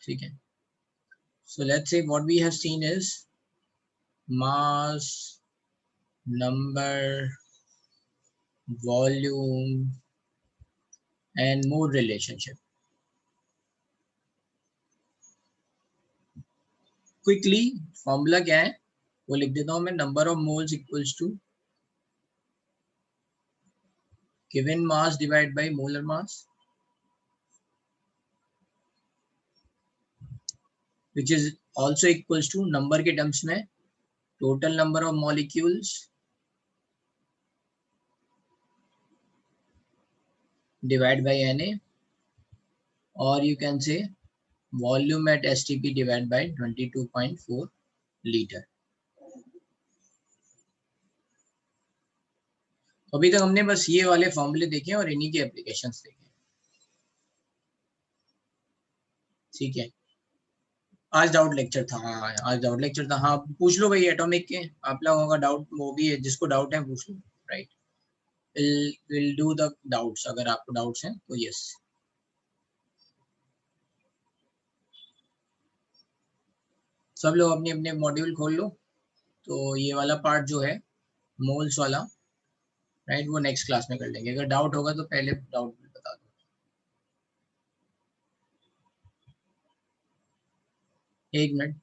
ठीक है. So let's say what we have seen is mass, number, volume and mole relationship. Quickly formula क्या है वो लिख देता हूं मैं. Number of moles equals to given mass divide by molar mass, which is also equals to number के terms में total number of molecules divide by Na, or you can say volume at STP divided by 22.4 litre. अभी तक हमने बस ये वाले फॉर्मूले देखे और इन्हीं के एप्लीकेशंस देखे. ठीक है. आज डाउट लेक्चर था. हाँ आज डाउट लेक्चर था. हाँ पूछ लो भाई एटॉमिक के, आप लोगों का डाउट वो भी है, जिसको डाउट है पूछ लो. Right, will do the doubts. अगर आपको डाउट्स हैं तो यस. सब लोग अपने अपने मॉड्यूल खोल लो. तो ये वाला पार्ट जो है मोल्स वाला, राइट, वो नेक्स्ट क्लास में कर लेंगे. अगर डाउट होगा तो पहले डाउट बता दो. एक मिनट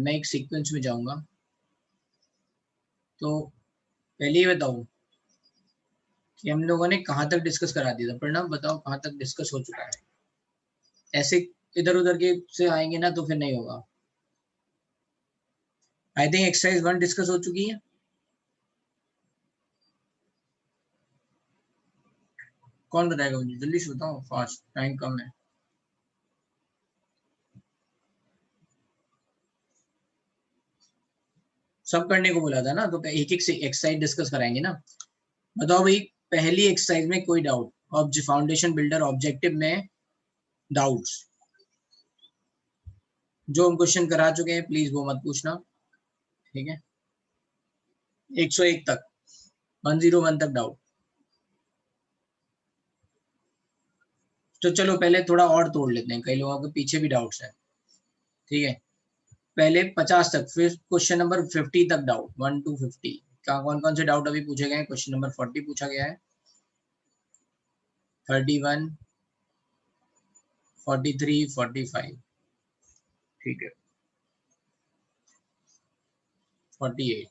मैं एक सीक्वेंस में जाऊंगा. तो पहले ही बताओ कि हम लोगों ने कहाँ तक डिस्कस करा दिया था. प्रणव बताओ कहाँ तक डिस्कस हो चुका है. ऐसे इधर उधर के से आएंगे ना तो फिर नहीं होगा. आई थिंक एक्सरसाइज 1 डिस्कस हो चुकी है. कौन बताएगा मुझे, जल्दी से बताओ, फास्ट, टाइम कम है. सब करने को बोला था ना, तो एक एक से एक्सरसाइज डिस्कस कराएंगे ना. बताओ भाई पहली एक्सरसाइज में कोई डाउट, फाउंडेशन बिल्डर ऑब्जेक्टिव में डाउट्स जो हम क्वेश्चन करा चुके हैं प्लीज वो मत पूछना. ठीक है. 101 तक, 101 तक डाउट. तो चलो पहले थोड़ा और तोड़ लेते हैं, कई लोगों के पीछे भी डाउट्स हैं. ठीक है. पहले 50 तक, फिर क्वेश्चन नंबर 50 तक डाउट, 1 to 50. क्या कौन कौन से डाउट अभी पूछे गए हैं. क्वेश्चन नंबर 40 पूछा गया है, 31, 43, 45. ठीक है. 48.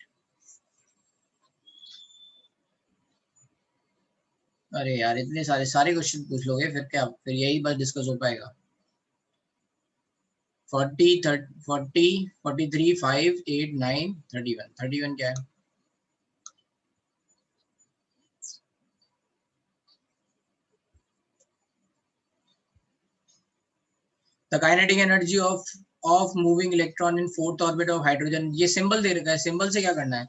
अरे यार इतने सारे क्वेश्चन पूछ लोगे फिर क्या, फिर यही बस डिस्कस हो पाएगा. 40, 40, 43, 5, 8, 9, 31. 31 क्या है. The kinetic energy of moving electron in fourth orbit of hydrogen. ये सिंबल दे रखा है, सिंबल से क्या करना है.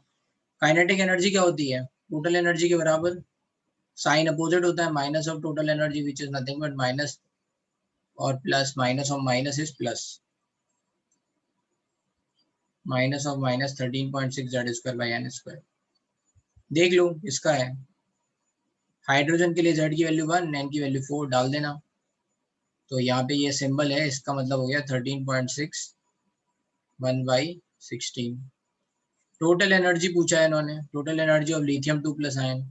काइनेटिक एनर्जी क्या होती है, टोटल एनर्जी के बराबर. साइन अपोजिट होता है, minus of total energy which is nothing but minus और plus. Minus of minus is plus. Minus of minus 13.6 Z square by N square. देख लो इसका है. हाइड्रोजन के लिए जेड की वैल्यू 1, एन की वैल्यू 4 डाल देना. तो यहाँ पे ये सिंबल है, इसका मतलब हो गया 13.6 1 बाई 16. टोटल एनर्जी पूछा है इन्होंने, total energy of lithium 2 plus ion.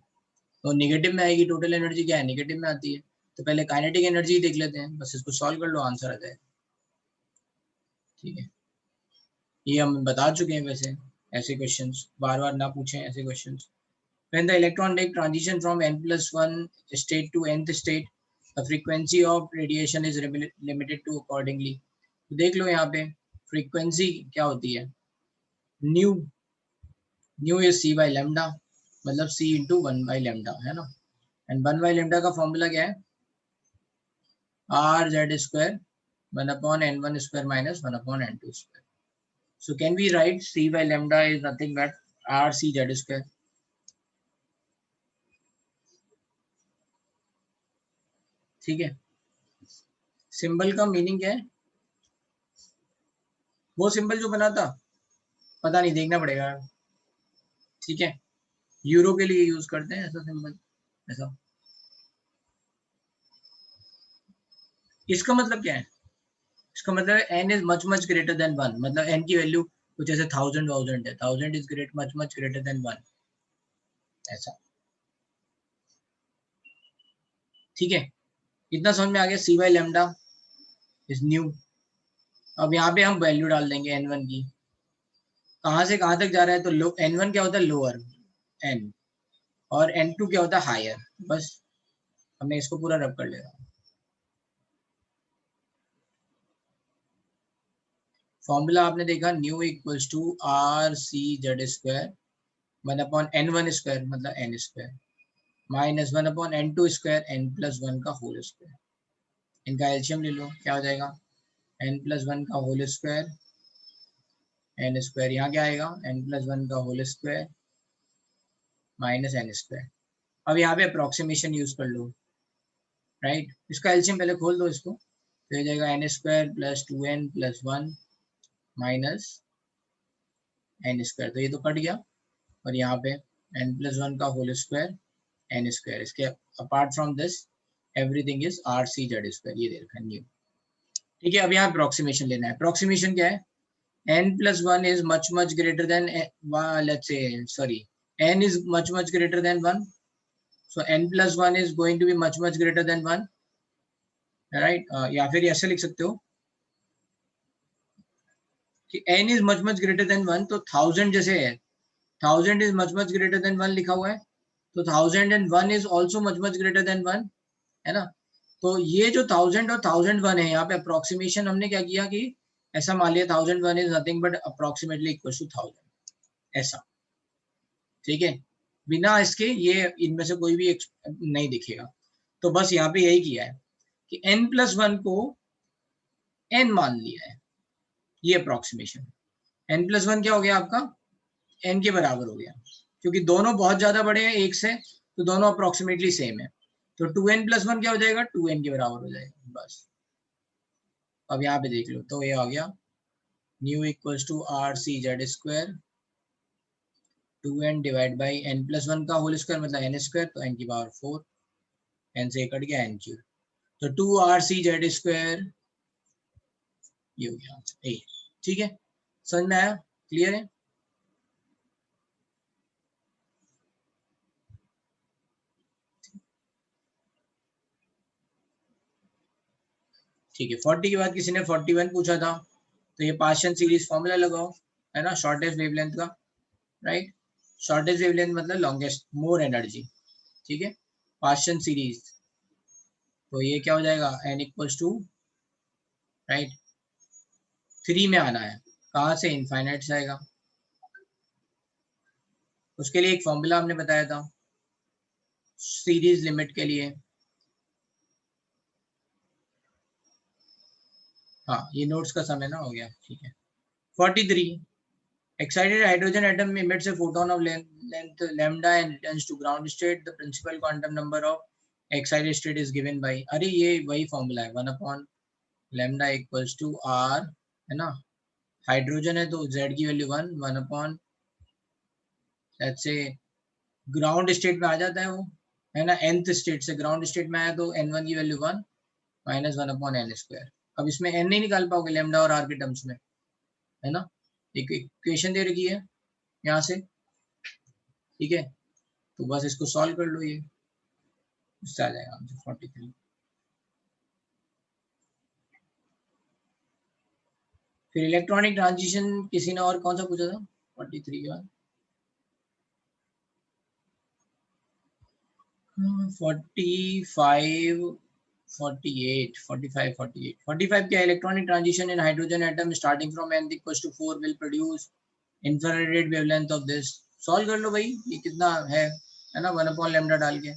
तो नेगेटिव में आएगी. टोटल एनर्जी क्या है, नेगेटिव में आती है. तो पहले काइनेटिक एनर्जी देख लेते हैं, बस इसको सॉल्व कर लो, आंसर आ जाए. ठीक है. ये हम बता चुके हैं वैसे. ऐसे क्वेश्चंस बार बार ना पूछें ऐसे questions. When the electron make transition from n+1 state to nth state, the frequency of radiation is limited to accordingly. देख लो यहाँ पे फ्रीक्वेंसी क्या होती है, new. New is c by lambda, मतलब c into 1 by lambda है ना. And 1 by lambda का फॉर्मूला क्या है, r z square 1 upon n1 square minus 1 upon n2 square. So can we write c by lambda is nothing but r c z square. ठीक है. Symbol का meaning क्या है, वो सिंबल जो बना था पता नहीं, देखना पड़ेगा. ठीक है. यूरो के लिए यूज करते हैं ऐसा सिंबल, ऐसा. इसका मतलब क्या है? इसका मतलब n is much much greater than 1, मतलब n की वैल्यू कुछ ऐसे 1000 है, 1000 is great much much greater than 1, ऐसा। ठीक है, इतना समझ में आ गया। cy lambda is new. अब यहाँ पे हम वैल्यू डाल देंगे n1 की, कहाँ से कहाँ तक जा रहा है, तो लो n1 क्या होता है, लोअर n, और n2 क्या होता है, हायर। बस हमने इसको पूरा रब कर लिया। फॉर्मूला आपने देखा, nu equals to R C Z square 1/n1 square, मतलब n square, minus 1/n2 square, n+1 का होल स्क्वायर। इनका एलसीएम ले लो, क्या हो जाएगा, n+1 का होल स्क्वायर, n स्क्वायर, यहाँ क्या आएगा, n+1 का whole square minus n square. अब यहाँ पे अप्रोक्सीमेशन यूज कर लो, राइट। इसका एलसीएम पहले खोल दो इसको, तो हो जाएगा n square plus 2n+1 minus n square, तो ये तो कट गया, और यहाँ पे n+1 का होल स्क्वायर n स्क्वायर। इसके apart from this everything is R C Z square, ये दे रखा है न्यू। ठीक है, अब यहाँ अप्रोक्सीमेशन लेना है। अप्रोक्सीमेशन क्या है, n+1 is much greater than let's say, sorry, n is much greater than 1, so n+1 is going to be much greater than 1, right? या फिर ऐसे लिख सकते हो कि n is much greater than 1, तो 1000 जैसे है, 1000 is much greater than 1 लिखा हुआ है, तो 1001 is also much greater than 1, है ना। तो ये जो 1000 और 1001 है, यहाँ पे अप्रोक्सीमेशन हमने क्या किया कि ऐसा मान लिया 1001 is nothing but approximately equal to 1000, ऐसा। ठीक है, बिना इसके ये इनमें से कोई भी नहीं दिखेगा। तो बस यहाँ पे यही किया है कि n+1 को n मान लिया है, ये अप्रोक्सीमेशन। n+1 क्या हो गया आपका, n के बराबर हो गया, क्योंकि दोनों बहुत ज्यादा बड़े हैं एक से, तो दोनों अप्रोक्सीमेटली सेम है, तो 2n+1 क्या हो जाएगा, 2n के बराबर हो जाएगा, बस। अब यहाँ पे देख लो, तो ये आ गया nu equals to R C Z square 2n divide by n+1 का होल स्क्वायर, मतलब n स्क्वायर, तो n की पावर 4, n से कट गया n क्यूब, तो 2rc z², ये हो गया ए। ठीक है, समझ में आया, क्लियर है। ठीक है, 40 के बाद किसी ने 41 पूछा था, तो ये पार्शियल सीरीज फॉर्मूला लगाओ, है ना, शॉर्टेस्ट वेवलेंथ का, राइट। शॉर्टेस्ट वेवलेंथ मतलब लॉन्गेस्ट, मोर एनर्जी। ठीक है, पार्शियल सीरीज, तो ये क्या हो जाएगा, n इक्वल्स टू, राइट, 3 में आना है, कहाँ से, इनफाइनाइट से आएगा। उसके लिए एक फॉर्मूला हमने बताया था सीरीज लिमिट के लिए, हाँ ये नोट्स का समय ना हो गया। ठीक है, 43, excited hydrogen atom emits a photon of length lambda and returns to ground state. The principal quantum number of excited state is given by, अरे ये वही फॉर्मूला है, 1 lambda इक्वल्स टू r, है ना, हाइड्रोजन है तो z की value 1 let's say ground state में आ जाता है वो, है ना, nth स्टेट से ग्राउंड स्टेट में आया तो n1 की वैल्यू 1 माइनस 1/n स्क्वायर। अब इसमें n नहीं निकाल पाओगे लैम्डा और r के टर्म्स में, है ना, एक इक्वेशन दे रखी है यहाँ से। ठीक है, तो बस इसको सॉल्व कर लो, ये इससे आ जाएगा आंसर 43। फिर इलेक्ट्रॉनिक ट्रांजिशन किसी ने और कौन सा पूछा था 43 के बाद, 45 48 45 48 45 क्या, electronic transition in hydrogen atom starting from n equals to 4 will produce infrared wavelength of this. Solve कर लो भाई, ये कितना है ना, 1/λ डाल के।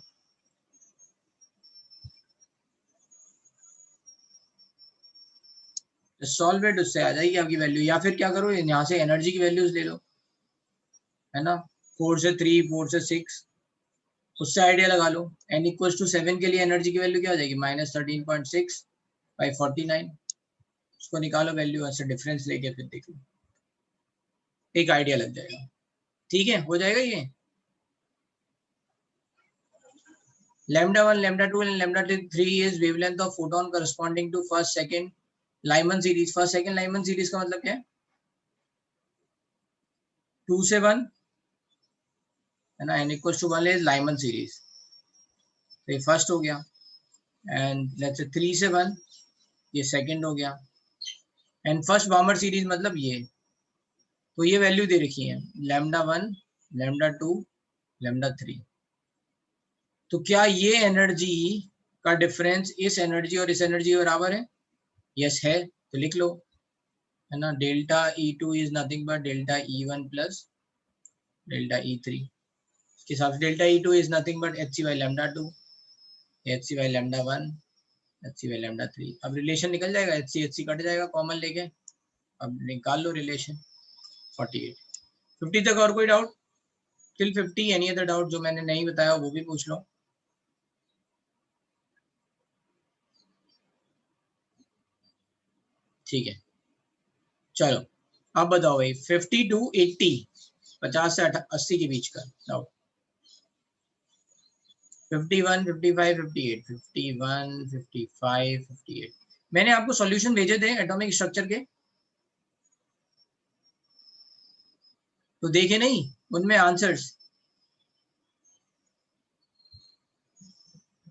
सॉल्व इट, उससे आ जाएगी आपकी वैल्यू, या फिर क्या करो, यहाँ से एनर्जी की वैल्यूज ले लो, है ना, 4 से 3 4 से 6, उससे आइडिया लगा लो। n इक्वल्स टू 7 के लिए एनर्जी की वैल्यू क्या हो जाएगी, -13.6 बाई 49, उसको निकालो वैल्यू, ऐसे डिफरेंस लेके फिर देख लो, एक आइडिया लग जाएगा। ठीक है, हो जाएगा ये। λ1, λ2 and λ3 is wavelength of photon corresponding to first second Lyman series. First second Lyman series का मतलब क्या है? 2 से 1 है ना, n equals to 1 is Lyman series, तो ये फर्स्ट हो गया, एंड लेट्स से 3 से 1 ये सेकंड हो गया, एंड फर्स्ट बार्मर सीरीज मतलब ये, तो ये वैल्यू दे रखी है λ1, λ2, λ3। तो क्या ये एनर्जी का डिफरेंस इस एनर्जी और इस एनर्जी के बराबर है? यस है, तो लिख लो, है ना, delta E2 is nothing but delta E1 plus delta E3। इसके हिसाब से delta E2 is nothing but hc by λ2, hc by λ1, hc by λ3। अब रिलेशन निकल जाएगा, hc कट जाएगा कॉमन लेके, अब निकाल लो रिलेशन। 48 50 तक और कोई doubt? Till 50 any other doubt जो मैंने नहीं बताया वो भी पूछ लो। ठीक है, चलो अब बताओ भाई 50 to 80, 50 से 80 के बीच का डाउट। 51, 55, 58, 51, 55, 58। मैंने आपको सॉल्यूशन भेजे थे एटॉमिक स्ट्रक्चर के, तो देखे नहीं उनमें आंसर्स?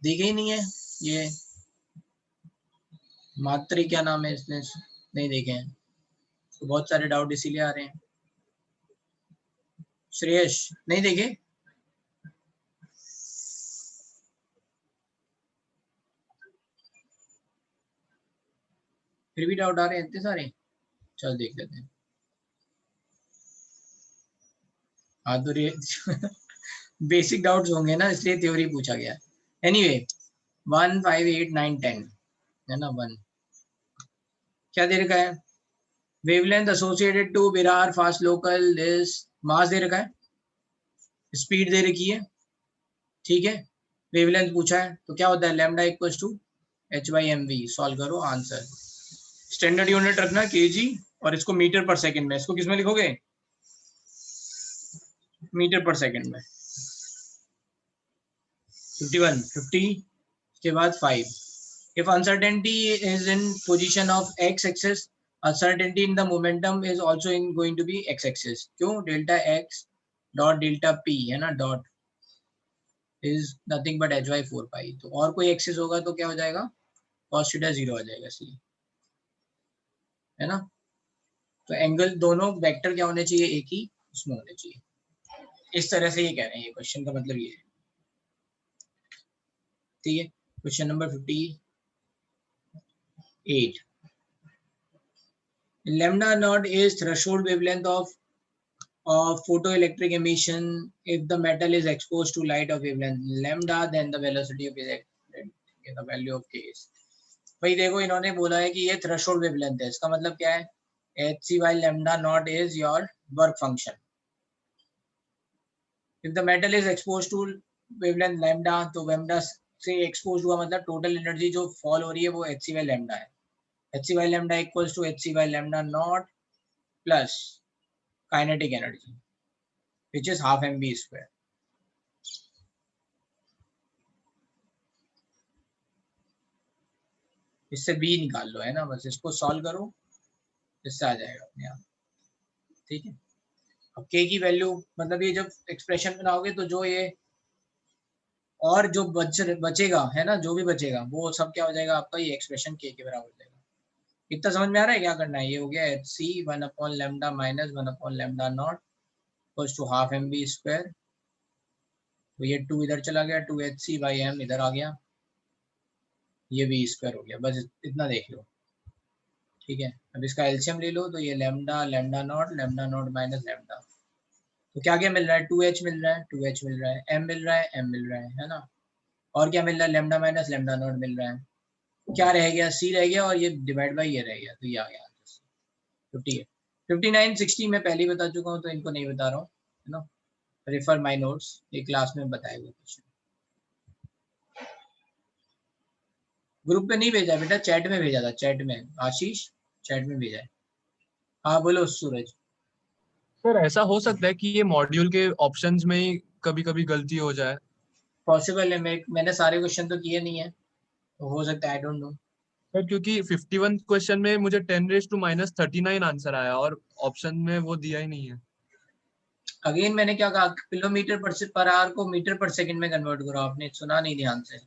देखे ही नहीं है ये मात्री, क्या नाम है इसने, नहीं देखे हैं, तो बहुत सारे डाउट इसीलिए आ रहे हैं। श्रेयस नहीं देखे? फिर भी डाउट आ रहे हैं इतने सारे, चल देख लेते हैं। हाँ तो बेसिक डाउट्स होंगे ना, इसलिए थ्योरी पूछा गया। एनीवे 1, 5, 8, 9, 10 है ना, 1 क्या दे रखा है? वेवलेंथ एसोसिएटेड टू बिरार फास्ट लोकल दिस, मास दे रखा है, स्पीड दे रखी है, ठीक है, वेवलेंथ पूछा है, तो क्या होता है lambda equals to h/mv। Solve करो आंसर। स्टैंडर्ड यूनिट रखना केजी, और इसको मीटर पर सेकंड में, इसको किस में लिखोगे? मीटर पर सेकंड में। 51, 50 के बाद 5। If uncertainty is in position of x-axis, uncertainty in the momentum is also going to be x-axis। क्यों? Delta x dot delta p है ना, dot is nothing but h/4 pi। तो और कोई एक्सिस होगा तो क्या हो जाएगा? cos थीटा 0 आ जाएगा, इसलिए है ना। तो एंगल दोनों वेक्टर क्या होने चाहिए? एक ही उसमें होने चाहिए। इस तरह से ये कह रहे हैं, ये क्वेश्चन का मतलब ये है, ठीक है। Question number 58, lambda naught is threshold wavelength of photoelectric emission if the metal is exposed to light of wavelength lambda, then the velocity of the value of k is। भाई देखो इन्होंने बोला है कि ये थ्रेशोल्ड वेवलेंथ है, इसका मतलब क्या है? hc by lambda naught is your work function। if the metal is exposed to wavelength lambda, तो lambda से exposed हुआ मतलब टोटल एनर्जी जो फॉल हो रही है वो hc by lambda है। hc by lambda equals to hc by lambda naught plus kinetic energy which is half mv square। इससे बी निकाल लो, है ना, बस इसको सॉल्व करो, इससे आ जाएगा अपने आप, ठीक है। अब के की वैल्यू मतलब ये जब एक्सप्रेशन बनाओगे तो जो ये और जो बचेगा है ना, जो भी बचेगा वो सब क्या हो जाएगा आपका, ये एक्सप्रेशन के बराबर हो जाएगा। इतना समझ में आ रहा है क्या करना है? ये हो गया H C 1 lambda minus 1 lambda not equals to half M B square. तो ये 2 इधर चला गया, 2 एच सी बाई एम इधर आ गया, ये बी स्क्वायर हो गया, बस इतना देख लो, ठीक है। अब इसका एलसीएम ले लो, तो ये lambda lambda naught minus lambda, तो क्या क्या मिल रहा है? 2h मिल रहा है, 2h मिल रहा है, m मिल रहा है, m मिल रहा है ना, और क्या मिल रहा है? लैम्डा माइनस लैम्डा नॉट मिल रहा है, क्या रह गया? c रह गया, और ये डिवाइड बाई ये रह गया, तो ये आ गया 58। 59, 60 मैं पहले ही बता चुका हूँ, तो इनको नहीं बता रहा हूँ, है ना, रेफर माई नोट्स, ये क्लास में बताए हुए क्वेश्चन। ग्रुप पे नहीं भेजा बेटा, चैट में भेजा था, चैट में, आशीष चैट में भेजा है। हाँ बोलो सूरज। सर ऐसा हो सकता है कि ये मॉड्यूल के ऑप्शंस में ही कभी कभी गलती हो जाए? पॉसिबल है, मैंने सारे क्वेश्चन तो किए नहीं है, तो हो सकता है, आई डोंट नो। सर क्योंकि 51 क्वेश्चन में मुझे 10⁻⁻³ आंसर आया और ऑप्शन में वो दिया ही नहीं है। अगेन मैंने क्या कहा, किलोमीटर पर आवर को मीटर पर सेकंड में कन्वर्ट करो, आपने सुना नहीं ध्यान से।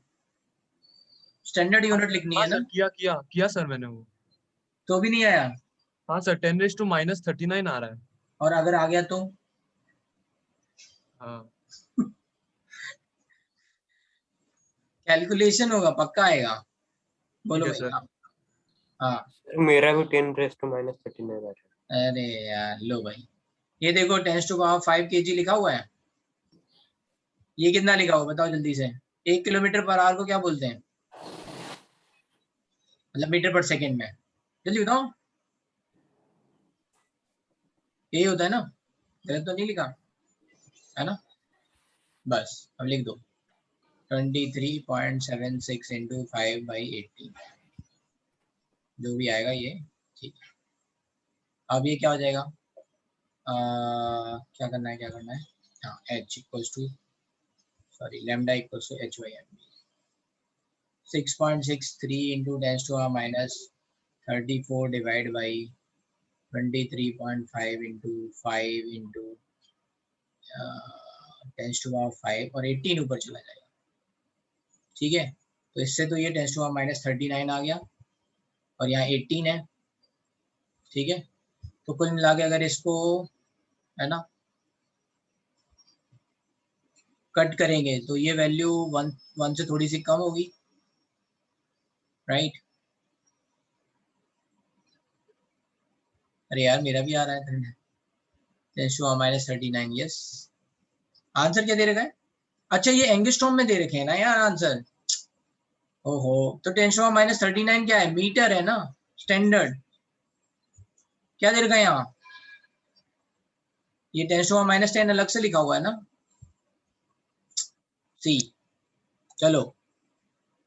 स्टैंडर्ड यूनिट लिखनी हाँ है सर, ना। किया सर मैंने वो। तो भी नहीं आया? हाँ सर, 10⁻⁻39 आ रहा है। और अगर आ गया तो? हाँ कैलकुलेशन होगा, पक्का आएगा। ठीक बोलो है सर। भैया। हाँ। मेरा भी 10⁻⁻39 आ रहा अरे यार लो भाई, ये देखो 10⁻5 kg लिखा हुआ है। ये कितना लिखा हुआ बताओ जल्दी से। 1 किलोमीटर पर आवर को क्या बोलते हैं, मतलब मीटर पर सेकंड में, जल्दी बताओ। यही होता है ना, गलत तो नहीं लिखा है ना? बस अब लिख दो 23.76 इंटू 5/80, जो भी आएगा ये। ठीक है, अब ये क्या हो जाएगा, क्या करना है, क्या करना है। हाँ, h equals to, sorry lambda equals to h/m। 6.63 into 10⁻⁻34 divide by 23.5 into 5 into 10⁻5 और 18 ऊपर चला जाएगा। ठीक है, तो इससे तो ये 10⁻⁻39 आ गया और यहाँ 18 है। ठीक है, तो कुल मिला के अगर इसको, है ना, कट करेंगे तो ये वैल्यू 1 से थोड़ी सी कम होगी, राइट। अरे यार मेरा भी आ रहा है 10⁻⁻39, यस। आंसर क्या दे रखा है? अच्छा ये एंगस्ट्रॉम में दे रखे हैं ना यार आंसर। ओहो, तो 10⁻⁻39 क्या है, मीटर है ना, स्टैंडर्ड। क्या दे रखा है यहाँ, ये 10⁻⁻10 अलग से लिखा हुआ है ना, सी। चलो,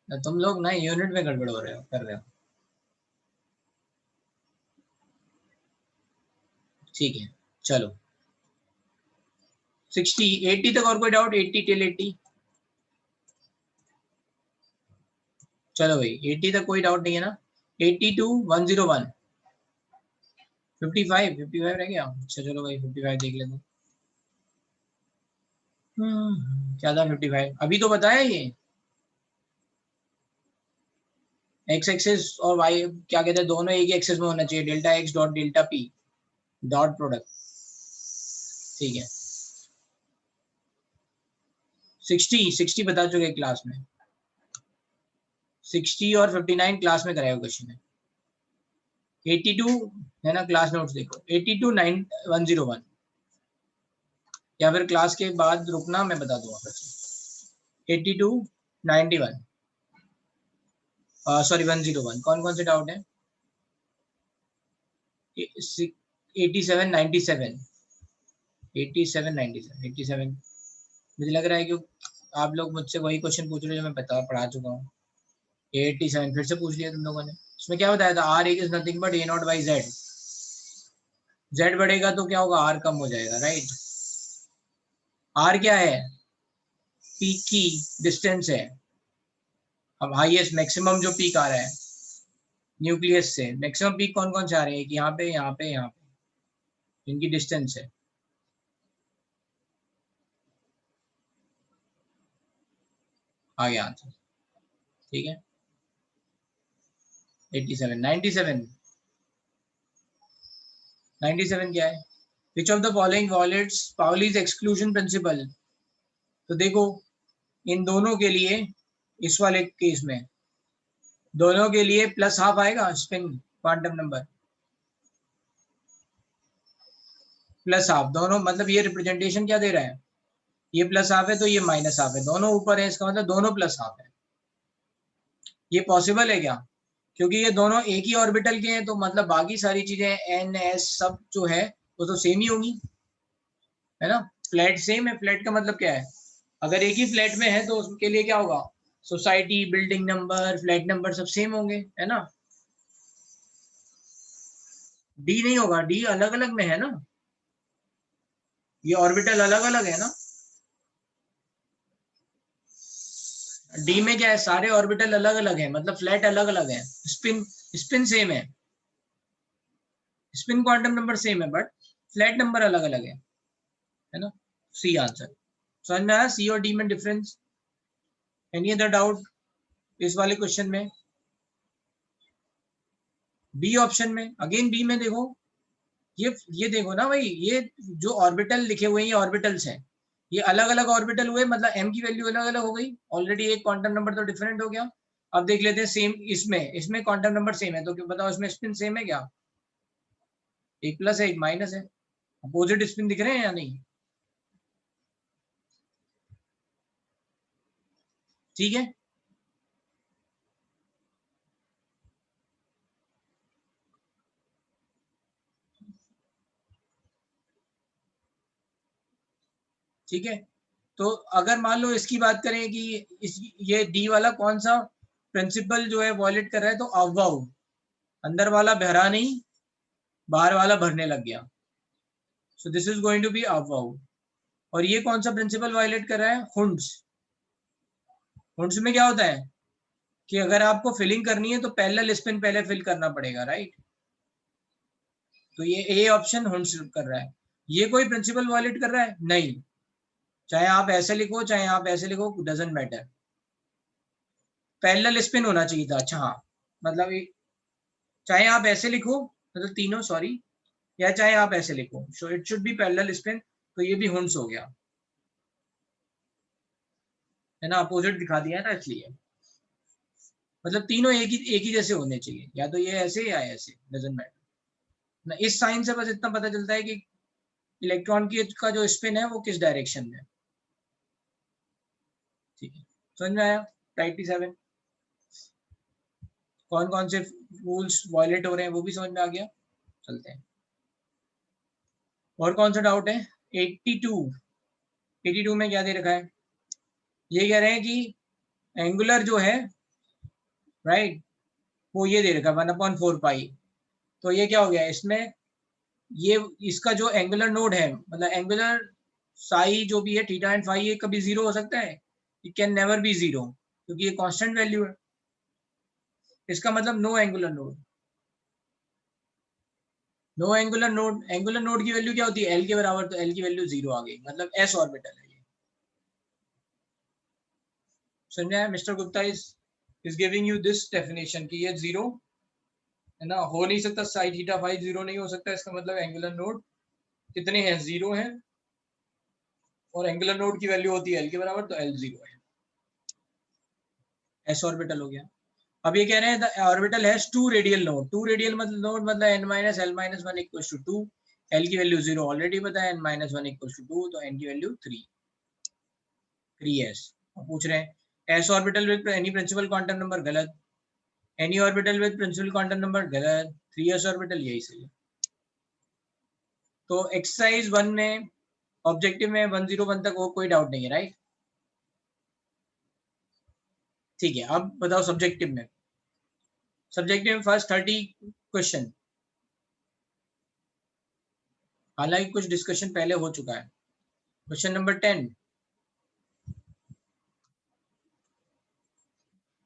तुम लोग ना यूनिट में गड़बड़ हो रहे हो, कर रहे हो। ठीक है, चलो 60 80 तक और कोई डाउट, 80 टिल 80। चलो भाई 80 तक कोई डाउट नहीं है ना। 80 to 101, 55 रह गया। अच्छा चलो भाई 55 देख लेते हैं। क्या था 55, अभी तो बताया ये। एक्स एक्सेस और वाई क्या कहते हैं, दोनों एक ही एक्सेस में होना चाहिए, delta x dot delta P dot product. ठीक है, 60 बता चुके क्लास में, 60 और 59 क्लास में कराया क्वेश्चन है। 82 है ना, क्लास नोट्स देखो, 82 101, या फिर क्लास के बाद रुकना, मैं बता दूंगा फिर से। 82 91, सॉरी 101, कौन कौन से डाउट है। 87 97, 87 97, 87। मुझे लग रहा है कि आप लोग मुझसे वही क्वेश्चन पूछ रहे हो जो मैं पढ़ा चुका हूँ। 87 फिर से पूछ लिया तुम लोगों ने। इसमें क्या बताया था, R is nothing but a0 by Z. Z बढ़ेगा तो क्या होगा, आर कम हो जाएगा, राइट। आर क्या है, पीक की डिस्टेंस है। अब हाईएस्ट मैक्सिमम जो पीक आ रहा है न्यूक्लियस से, मैक्सिमम पीक कौन कौन से आ रहे हैं, यहाँ पे यहाँ पे यहाँ पे, इनकी डिस्टेंस है। आ गया आंसर, ठीक है। 87 97 97 क्या है, which of the following wallets Pauli's exclusion principle. तो देखो इन दोनों के लिए, इस वाले केस में दोनों के लिए प्लस हाफ आएगा, spin quantum number plus half, दोनों मतलब ये रिप्रेजेंटेशन क्या दे रहा है, ये प्लस हाफ है तो ये माइनस हाफ है, दोनों ऊपर है, इसका मतलब दोनों प्लस हाफ है। ये पॉसिबल है क्या, क्योंकि ये दोनों एक ही ऑर्बिटल के हैं, तो मतलब बाकी सारी चीजें एन एस सब जो है वो तो सेम ही होंगी, है ना। फ्लैट सेम है, फ्लैट का मतलब क्या है, अगर एक ही फ्लैट में है तो उसके लिए क्या होगा, society, building number, flat number सब सेम होंगे, है ना। डी नहीं होगा, डी अलग अलग में है ना, ये ऑर्बिटल अलग अलग है ना। डी में क्या है, सारे ऑर्बिटल अलग अलग है, मतलब फ्लैट अलग अलग है, स्पिन सेम है, स्पिन क्वांटम नंबर सेम है, बट फ्लैट नंबर अलग अलग है ना। C answer. समझ में आया सी और डी में डिफरेंस? एनी अदर डाउट इस वाले क्वेश्चन में? बी ऑप्शन में, अगेन बी में देखो, ये देखो ना भाई, ये जो ऑर्बिटल लिखे हुए हैं ये ऑर्बिटल्स हैं, ये अलग अलग ऑर्बिटल हुए, मतलब m की वैल्यू अलग अलग हो गई, ऑलरेडी एक क्वांटम नंबर तो डिफरेंट हो गया। अब देख लेते हैं सेम इसमें क्वांटम नंबर सेम है, तो क्या बताओ इसमें स्पिन सेम है क्या? एक प्लस है एक माइनस है, अपोजिट स्पिन दिख रहे हैं या नहीं? ठीक है, ठीक है। तो अगर मान लो इसकी बात करें कि ये डी वाला कौन सा प्रिंसिपल जो है वॉयलेट कर रहा है, तो अववाउ, अंदर वाला भरा नहीं, बाहर वाला भरने लग गया, so this is going to be अववाउ। और ये कौन सा प्रिंसिपल वायलेट कर रहा है? हुंड्स। हुंड्स में क्या होता है कि अगर आपको फिलिंग करनी है तो पैरेलल स्पिन पहले फिल करना पड़ेगा, राइट? तो ये ए ऑप्शन हुंड्स कर रहा है। ये कोई प्रिंसिपल वायलेट कर रहा है? नहीं, चाहे आप ऐसे लिखो चाहे आप ऐसे लिखो, डजंट मैटर, पैरेलल स्पिन होना चाहिए था। अच्छा हाँ, मतलब चाहे आप ऐसे लिखो, मतलब तीनों, सॉरी, या चाहे आप ऐसे लिखो, so it should be parallel spin, तो ये भी हुंड्स हो गया, है ना, अपोजिट दिखा दिया है ना इसलिए, मतलब तीनों एक ही जैसे होने चाहिए, या तो ये ऐसे या ऐसे, डजंट मैटर ना। इस साइन से बस इतना पता चलता है कि इलेक्ट्रॉन की का जो स्पिन है वो किस डायरेक्शन में है। ठीक है, समझ में आया? टाइप 7 कौन कौन से रूल्स वायलेट हो रहे हैं वो भी समझ में आ गया। चलते हैं, और कौन सा डाउट है? 82 में क्या दे रखा है? ये कह रहे हैं कि एंगुलर जो है, राइट, वो ये दे रखा है 1/4 पाई। तो ये क्या हो गया इसमें, ये इसका जो एंगुलर नोड है, मतलब एंगुलर साई जो भी है, थीटा एंड फाई, ये कभी जीरो हो सकता है? It can never be zero, क्योंकि ये कांस्टेंट वैल्यू है। इसका मतलब no angular node, no angular node. Angular node की वैल्यू क्या होती है? एल के बराबर, तो एल की वैल्यू जीरो आ गई, मतलब एस ऑर्बिटल है ये। समझा? Mister Gupta is giving you this definition कि ये जीरो है ना, हो नहीं सकता, साई थीटा फाई जीरो नहीं हो सकता, इसका मतलब एंगुलर नोड कितने हैं? जीरो है, और एंगुलर नोड की वैल्यू होती है एल के बराबर, तो एल जीरो है, एस ऑर्बिटल हो गया। अब ये कह रहे हैं the orbital has two radial node, two radial मतलब नोड मतलब n minus l minus 1 equal to 2, l की वैल्यू 0 ऑलरेडी पता है, n माइनस 1 इक्वल टू 2, तो n की वैल्यू 3s। अब पूछ रहे हैं s orbital with any principal quantum number, गलत। Any orbital with principal quantum number, गलत। 3s ऑर्बिटल, यही सही है। तो एक्सरसाइज 1 में, ऑब्जेक्टिव में 101 तक वो कोई डाउट नहीं है, राइट? ठीक है, अब बताओ सब्जेक्टिव में। सब्जेक्टिव में फर्स्ट 30 क्वेश्चन, हालांकि कुछ डिस्कशन पहले हो चुका है। Question number 10,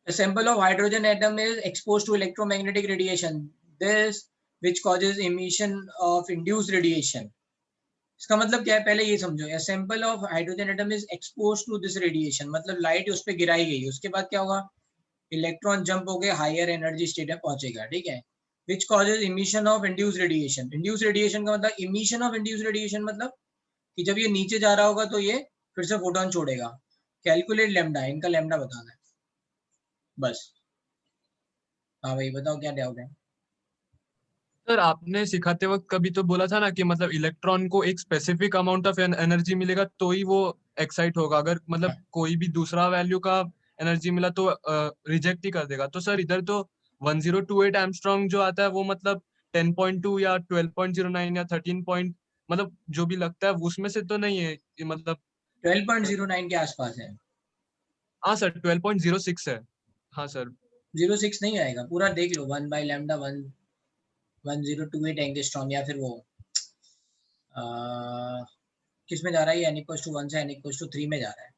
a sample of hydrogen atom is exposed to electromagnetic radiation, this which causes emission of induced radiation। इसका मतलब क्या है, पहले ये समझो। a sample of hydrogen atom is exposed to this radiation, मतलब लाइट उस पर गिराई गई, उसके बाद क्या होगा? इलेक्ट्रॉन जंप होके हायर एनर्जी स्टेट में पहुंचेगा, ठीक है। Which causes emission of induce radiation, induce radiation का मतलब, इमिशन ऑफ इंड्यूस रेडिएशन मतलब कि जब ये नीचे जा रहा होगा तो ये फिर से फोटोन छोड़ेगा। कैलकुलेट लेमडा, इनका लेमडा बताना है बस। हाँ भाई बताओ क्या डाउट है? सर आपने सिखाते वक्त कभी तो बोला था ना कि मतलब इलेक्ट्रॉन को एक स्पेसिफिक अमाउंट ऑफ एनर्जी मिलेगा तो ही वो एक्साइट होगा, अगर मतलब कोई भी दूसरा वैल्यू का एनर्जी मिला तो रिजेक्ट ही कर देगा। तो सर इधर तो 1028 एंगस्ट्रॉम जो आता है वो मतलब 10.2 या 12.09 या 13 पॉइंट, मतलब जो भी लगता है उसमें से तो नहीं है ये, मतलब 12.09 के आसपास है। हाँ सर 12.06 है। हाँ सर 06 नहीं आएगा, पूरा देख लो, 1 बाई लैम्डा 1028 एंगस्ट्रॉम, या फिर वो किस में जा रहा है? n इक्वल टू 1 से n इक्वल टू 3 में जा रहा है।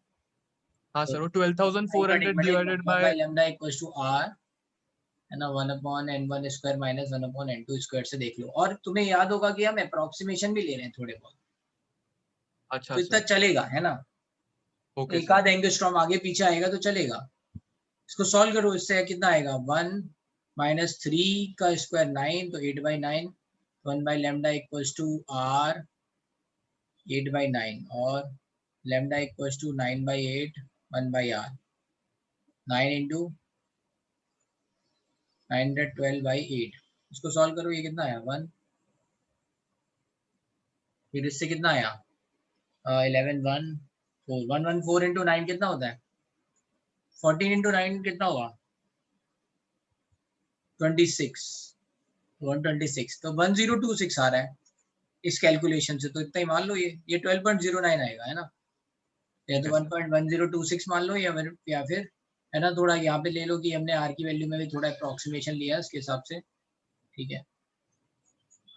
हाँ सर, वो 12,400 divided by lambda equals to R है ना 1/n1 square minus 1/n2 square से देख लो। और तुम्हें याद होगा कि हम अप्रोक्सीमेशन भी ले रहे हैं थोड़े बहुत, अच्छा तो इतना सर, चलेगा है ना। ओके एक सर, आध एंगस्ट्रॉम आगे पीछे आएगा तो चलेगा। इसको सॉल्व करो, इससे कितना आएगा 1 माइनस 3 का स्क्वायर 9, तो 8/9 1/लैम्डा इक्वल्स टू आर 8/9 और lambda equals to 9/8 1/r 9 into 912/8। इसको सॉल्व करो, ये कितना आया 1, फिर इससे कितना आया 11 1 4 114 इंटू 9 कितना होता है 14 इंटू 9 कितना होगा 26 126, तो 1026 आ रहा है इस कैलकुलेशन से। तो इतना ही मान लो, ये 12.09 आएगा है ना, या तो 1.1026 मान लो, या फिर है ना थोड़ा यहाँ पे ले लो कि हमने आर की वैल्यू में भी थोड़ा अप्रोक्सीमेशन लिया इसके हिसाब से। ठीक है,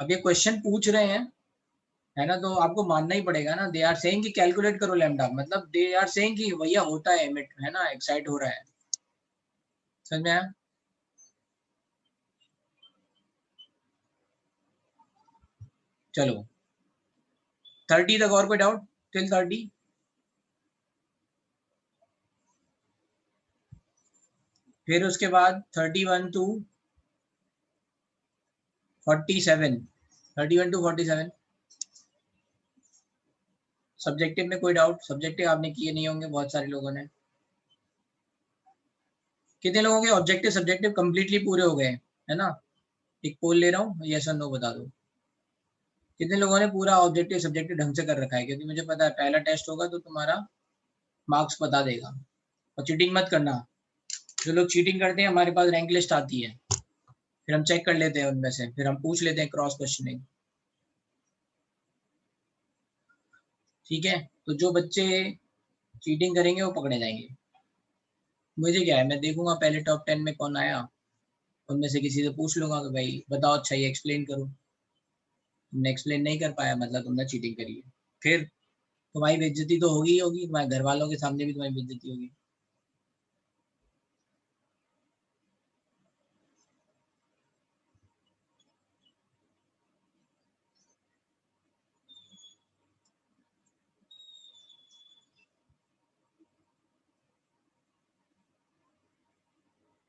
अब ये क्वेश्चन पूछ रहे हैं है ना, तो आपको मानना ही पड़ेगा ना। दे आर सेइंग कि कैलकुलेट करो लैम्डा, मतलब दे आर सेइंग कि भैया होता है एमिट है ना, एक्साइट हो रहा है। समझ में आया? चलो 30 तक और कोई डाउट टिल 30? फिर उसके बाद 31 टू 47, 31 टू 47 सब्जेक्टिव में कोई डाउट? सब्जेक्टिव आपने किए नहीं होंगे बहुत सारे लोगों ने। कितने लोगों के ऑब्जेक्टिव सब्जेक्टिव कंप्लीटली पूरे हो गए है ना? एक पोल ले रहा हूँ, यस और नो बता दो। कितने लोगों ने पूरा ऑब्जेक्टिव सब्जेक्टिव ढंग से कर रखा है? क्योंकि मुझे पता है पहला टेस्ट होगा तो तुम्हारा मार्क्स बता देगा। और चीटिंग मत करना, जो लोग चीटिंग करते हैं हमारे पास रैंक लिस्ट आती है, फिर हम चेक कर लेते हैं उनमें से, फिर हम पूछ लेते हैं क्रॉस क्वेश्चनिंग। ठीक है, तो जो बच्चे चीटिंग करेंगे वो पकड़े जाएंगे। मुझे क्या है, मैं देखूंगा पहले टॉप 10 में कौन आया, उनमें से किसी से पूछ लूंगा कि भाई बताओ अच्छा ये एक्सप्लेन करो। तुमने एक्सप्लेन नहीं कर पाया मतलब तुमने चीटिंग करी है, फिर तुम्हारी बेइज्जती तो होगी ही होगी, तुम्हारे घर वालों के सामने भी तुम्हारी बेइज्जती होगी।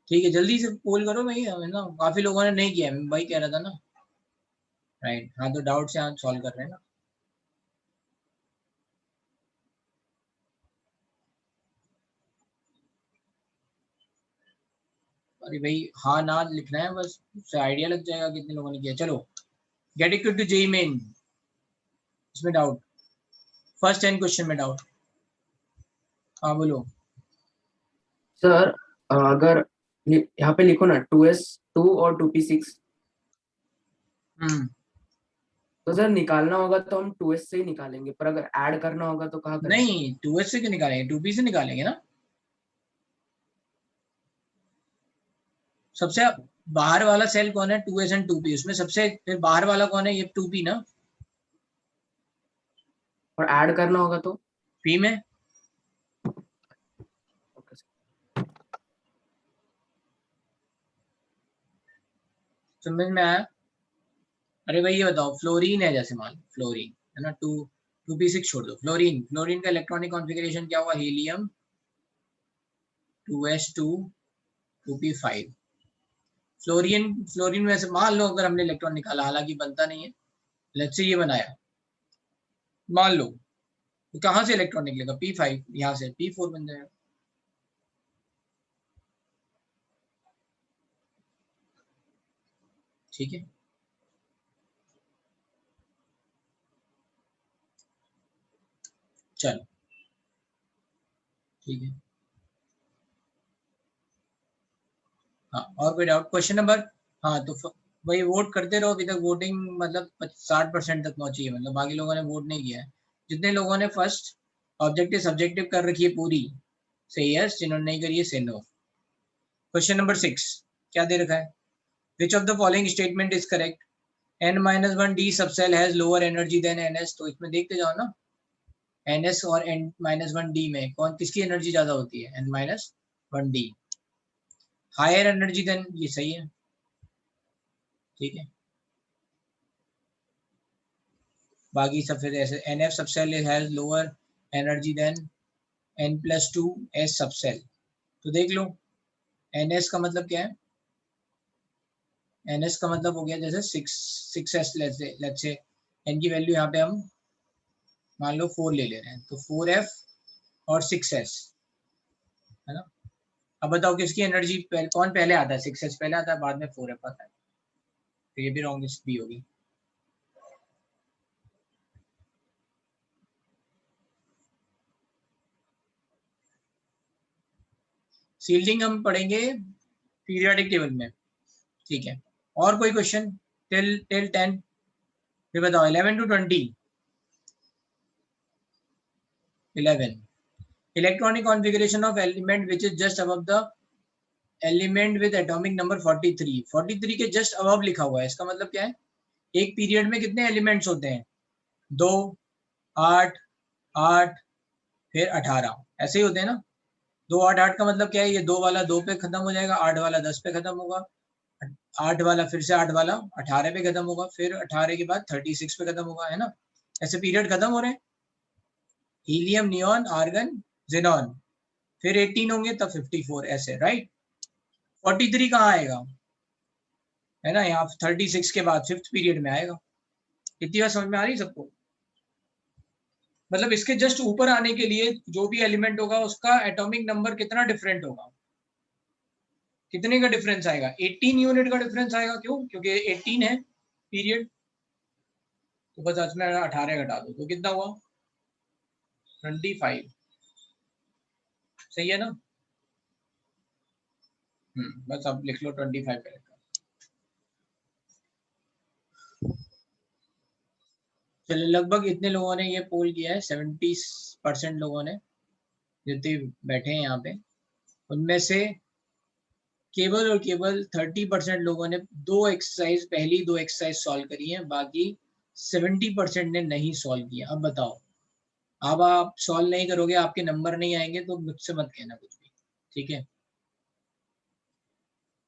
ठीक है, जल्दी से पोल करो भाई, है ना काफी लोगों ने नहीं किया, मैं भाई कह रहा था ना। राइट, हाँ तो डाउट से आप सॉल्व कर रहे हैं ना। अरे भाई हाँ ना लिखना है बस, उससे आइडिया लग जाएगा कितने लोगों ने किया। चलो get equal to JEE Main, इसमें डाउट, फर्स्ट 10 क्वेश्चन में डाउट। हाँ बोलो। सर अगर यहाँ पे लिखो ना 2s2 और 2p6, तो सर निकालना होगा तो हम 2s से ही निकालेंगे, पर अगर ऐड करना होगा तो कहाँ करेंगे? नहीं 2s से क्यों निकालेंगे, 2p से निकालेंगे ना। सबसे बाहर वाला सेल कौन है 2s एंड 2p, उसमें सबसे फिर बाहर वाला कौन है, ये 2p ना। और ऐड करना होगा तो p में ओके सर। समझ में आया? अरे भाई ये बताओ, फ्लोरीन है जैसे मान फ्लोरीन है ना, 2p6 छोड़ दो, फ्लोरीन, फ्लोरीन का इलेक्ट्रॉनिक कॉन्फ़िगरेशन क्या हुआ, helium 2s2 2p5। Fluorine, fluorine में से मान लो अगर हमने इलेक्ट्रॉन निकाला, हालांकि बनता नहीं है, लेट्स से ये बनाया, मान लो, तो कहाँ से इलेक्ट्रॉन निकलेगा p5, यहाँ से p4 बन जाएगा। ठीक है, चलो ठीक है। हाँ और कोई डाउट क्वेश्चन नंबर? हाँ तो वही वोट करते रहो, अभी तक वोटिंग मतलब 60% तक पहुंची है, मतलब बाकी लोगों ने वोट नहीं किया है। जितने लोगों ने फर्स्ट ऑब्जेक्टिव सब्जेक्टिव कर रखी है पूरी, से यस, जिन्होंने नहीं करी है से नो। क्वेश्चन नंबर 6 क्या दे रखा है, which of the following statement is correct, n-1 d subshell has lower energy than ns। तो इसमें देखते जाओ ना, NS और n-1d में कौन किसकी एनर्जी ज्यादा होती है? n-1d। हायर एनर्जी देन, ये सही है, ठीक है। बाकी सब फिर ऐसे, NF subshell has lower energy than n+2 S subshell. तो देख लो NS का मतलब क्या है? NS का मतलब हो गया जैसे 6S, लेट्स से n की वैल्यू यहाँ पे हम मान लो 4 ले रहे हैं, तो 4F और 6S, है ना। अब बताओ किसकी एनर्जी कौन पहले आता है? 6S पहले आता है, बाद में 4F आता है, तो ये भी रॉन्ग भी होगी। सील्डिंग हम पढ़ेंगे पीरियोडिक टेबल में, ठीक है। और कोई क्वेश्चन टिल 10? फिर बताओ 11 to 20। 11 electronic configuration of element which is just above the element with atomic number 43। 43 के जस्ट अबव लिखा हुआ है, इसका मतलब क्या है? एक पीरियड में कितने एलिमेंट्स होते हैं? 2, 8, 8, फिर 18, ऐसे ही होते हैं ना। 2, 8, 8 का मतलब क्या है? ये 2 वाला 2 पे खत्म हो जाएगा, 8 वाला 10 पे खत्म होगा, 8 वाला फिर से 8 वाला 18 पे खत्म होगा, फिर 18 के बाद 36 पे खत्म होगा, है ना। ऐसे पीरियड खत्म हो रहे हैं। हीलियम, नियॉन, आर्गन, जेनॉन, फिर 18 होंगे तब 54, ऐसे, राइट। 43 कहाँ आएगा? है ना, यहाँ 36 के बाद 5th पीरियड में आएगा। इतनी बात समझ में आ रही सबको? मतलब इसके जस्ट ऊपर आने के लिए जो भी एलिमेंट होगा उसका एटॉमिक नंबर कितना डिफरेंट होगा? कितने का डिफरेंस आएगा? 18 यूनिट का डिफरेंस आएगा। क्यों? क्योंकि 18 है पीरियड, तो बस इसमें 18 घटा दो तो कितना हुआ? 25। सही है ना? बस अब लिख लो 25 पे लिखा। चलो, लगभग इतने लोगों ने ये पोल किया है, 70% लोगों ने जितने बैठे हैं यहाँ पे, उनमें से केवल और केवल 30% लोगों ने पहली दो एक्सरसाइज सॉल्व करी है, बाकी 70% ने नहीं सॉल्व किया। अब बताओ, अब आप सॉल्व नहीं करोगे, आपके नंबर नहीं आएंगे, तो मुझसे मत कहना कुछ भी, ठीक है।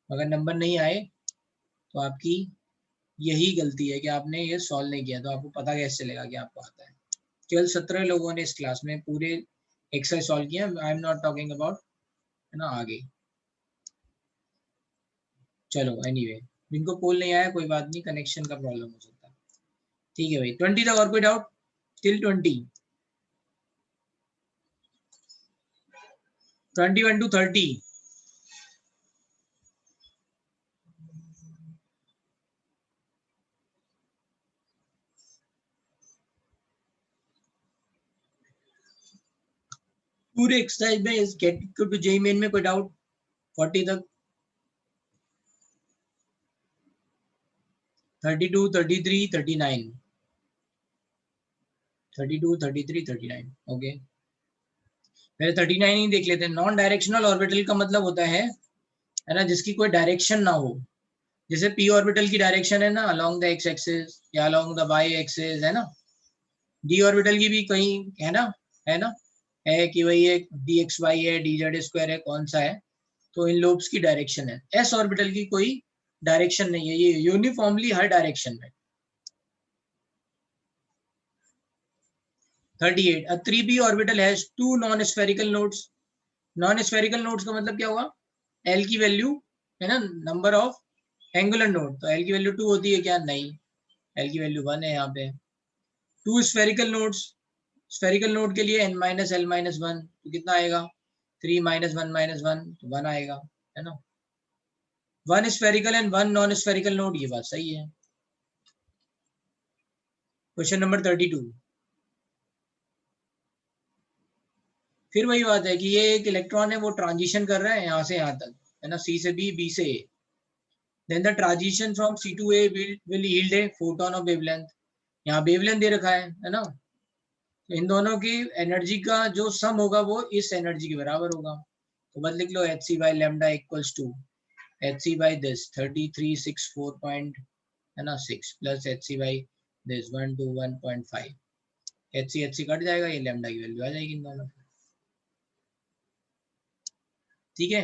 अगर नंबर नहीं आए तो आपकी यही गलती है कि आपने ये सॉल्व नहीं किया, तो आपको पता कैसे चलेगा कि आपको आता है। केवल 17 लोगों ने इस क्लास में पूरे एक्सरसाइज सॉल्व किया। I am not talking about, है ना, आगे। चलो एनीवे, जिनको पोल नहीं आया कोई बात नहीं, कनेक्शन का प्रॉब्लम हो सकता है, ठीक है भाई। 20 तक और कोई डाउट? Till 20, 21 to 30। पूरे एक्सरसाइज में गेट टू जेई मेन में कोई डाउट? 40 तक, 32, 33, 39, 32, 33, 39, ओके। पहले 39 ही देख लेते हैं। नॉन डायरेक्शनल ऑर्बिटल का मतलब होता है ना, जिसकी कोई डायरेक्शन ना हो। जैसे पी ऑर्बिटल की डायरेक्शन है ना अलोंग द एक्स एक्सिस या अलोंग द वाई एक्सिस, है ना। डी ऑर्बिटल की भी कहीं है ना, है कि वही एक डी एक्स वाई है, डी जेड स्क्वायर है, कौन सा है, तो इन लोब्स की डायरेक्शन है। एस ऑर्बिटल की कोई डायरेक्शन नहीं है, ये यूनिफॉर्मली हर डायरेक्शन में। 38, a 3p orbital has two non-spherical nodes। non-spherical nodes का मतलब क्या हुआ? L की वैल्यू है ना, नंबर ऑफ एंगुलर नोड, तो L की वैल्यू 2 होती है क्या? नहीं, L की वैल्यू 1 है यहाँ पे। 2 स्फेरिकल नोड्स, स्फेरिकल नोड के लिए n-l-1, तो कितना आएगा? 3 - 1 - 1, तो 1 आएगा, है ना। 1 spherical and 1 non spherical node, ये बात सही है। Question number 32। फिर वही बात है कि ये एक इलेक्ट्रॉन है, वो ट्रांजिशन कर रहा है यहाँ से यहाँ तक, है ना, सी से बी, बी से A. Then the transition from C to A will yield a photon of wavelength. यहाँ वेवलेंथ दे रखा है ना। तो इन दोनों की एनर्जी का जो सम होगा वो इस एनर्जी के बराबर होगा। तो बस लिख लो H C by lambda equals to H C by this 3364 है ना 6 plus H C by this 121.5, HC cut जाएगा, ये लैम्डा की वैल्यू आ जाएगी इन दोनों। ठीक है,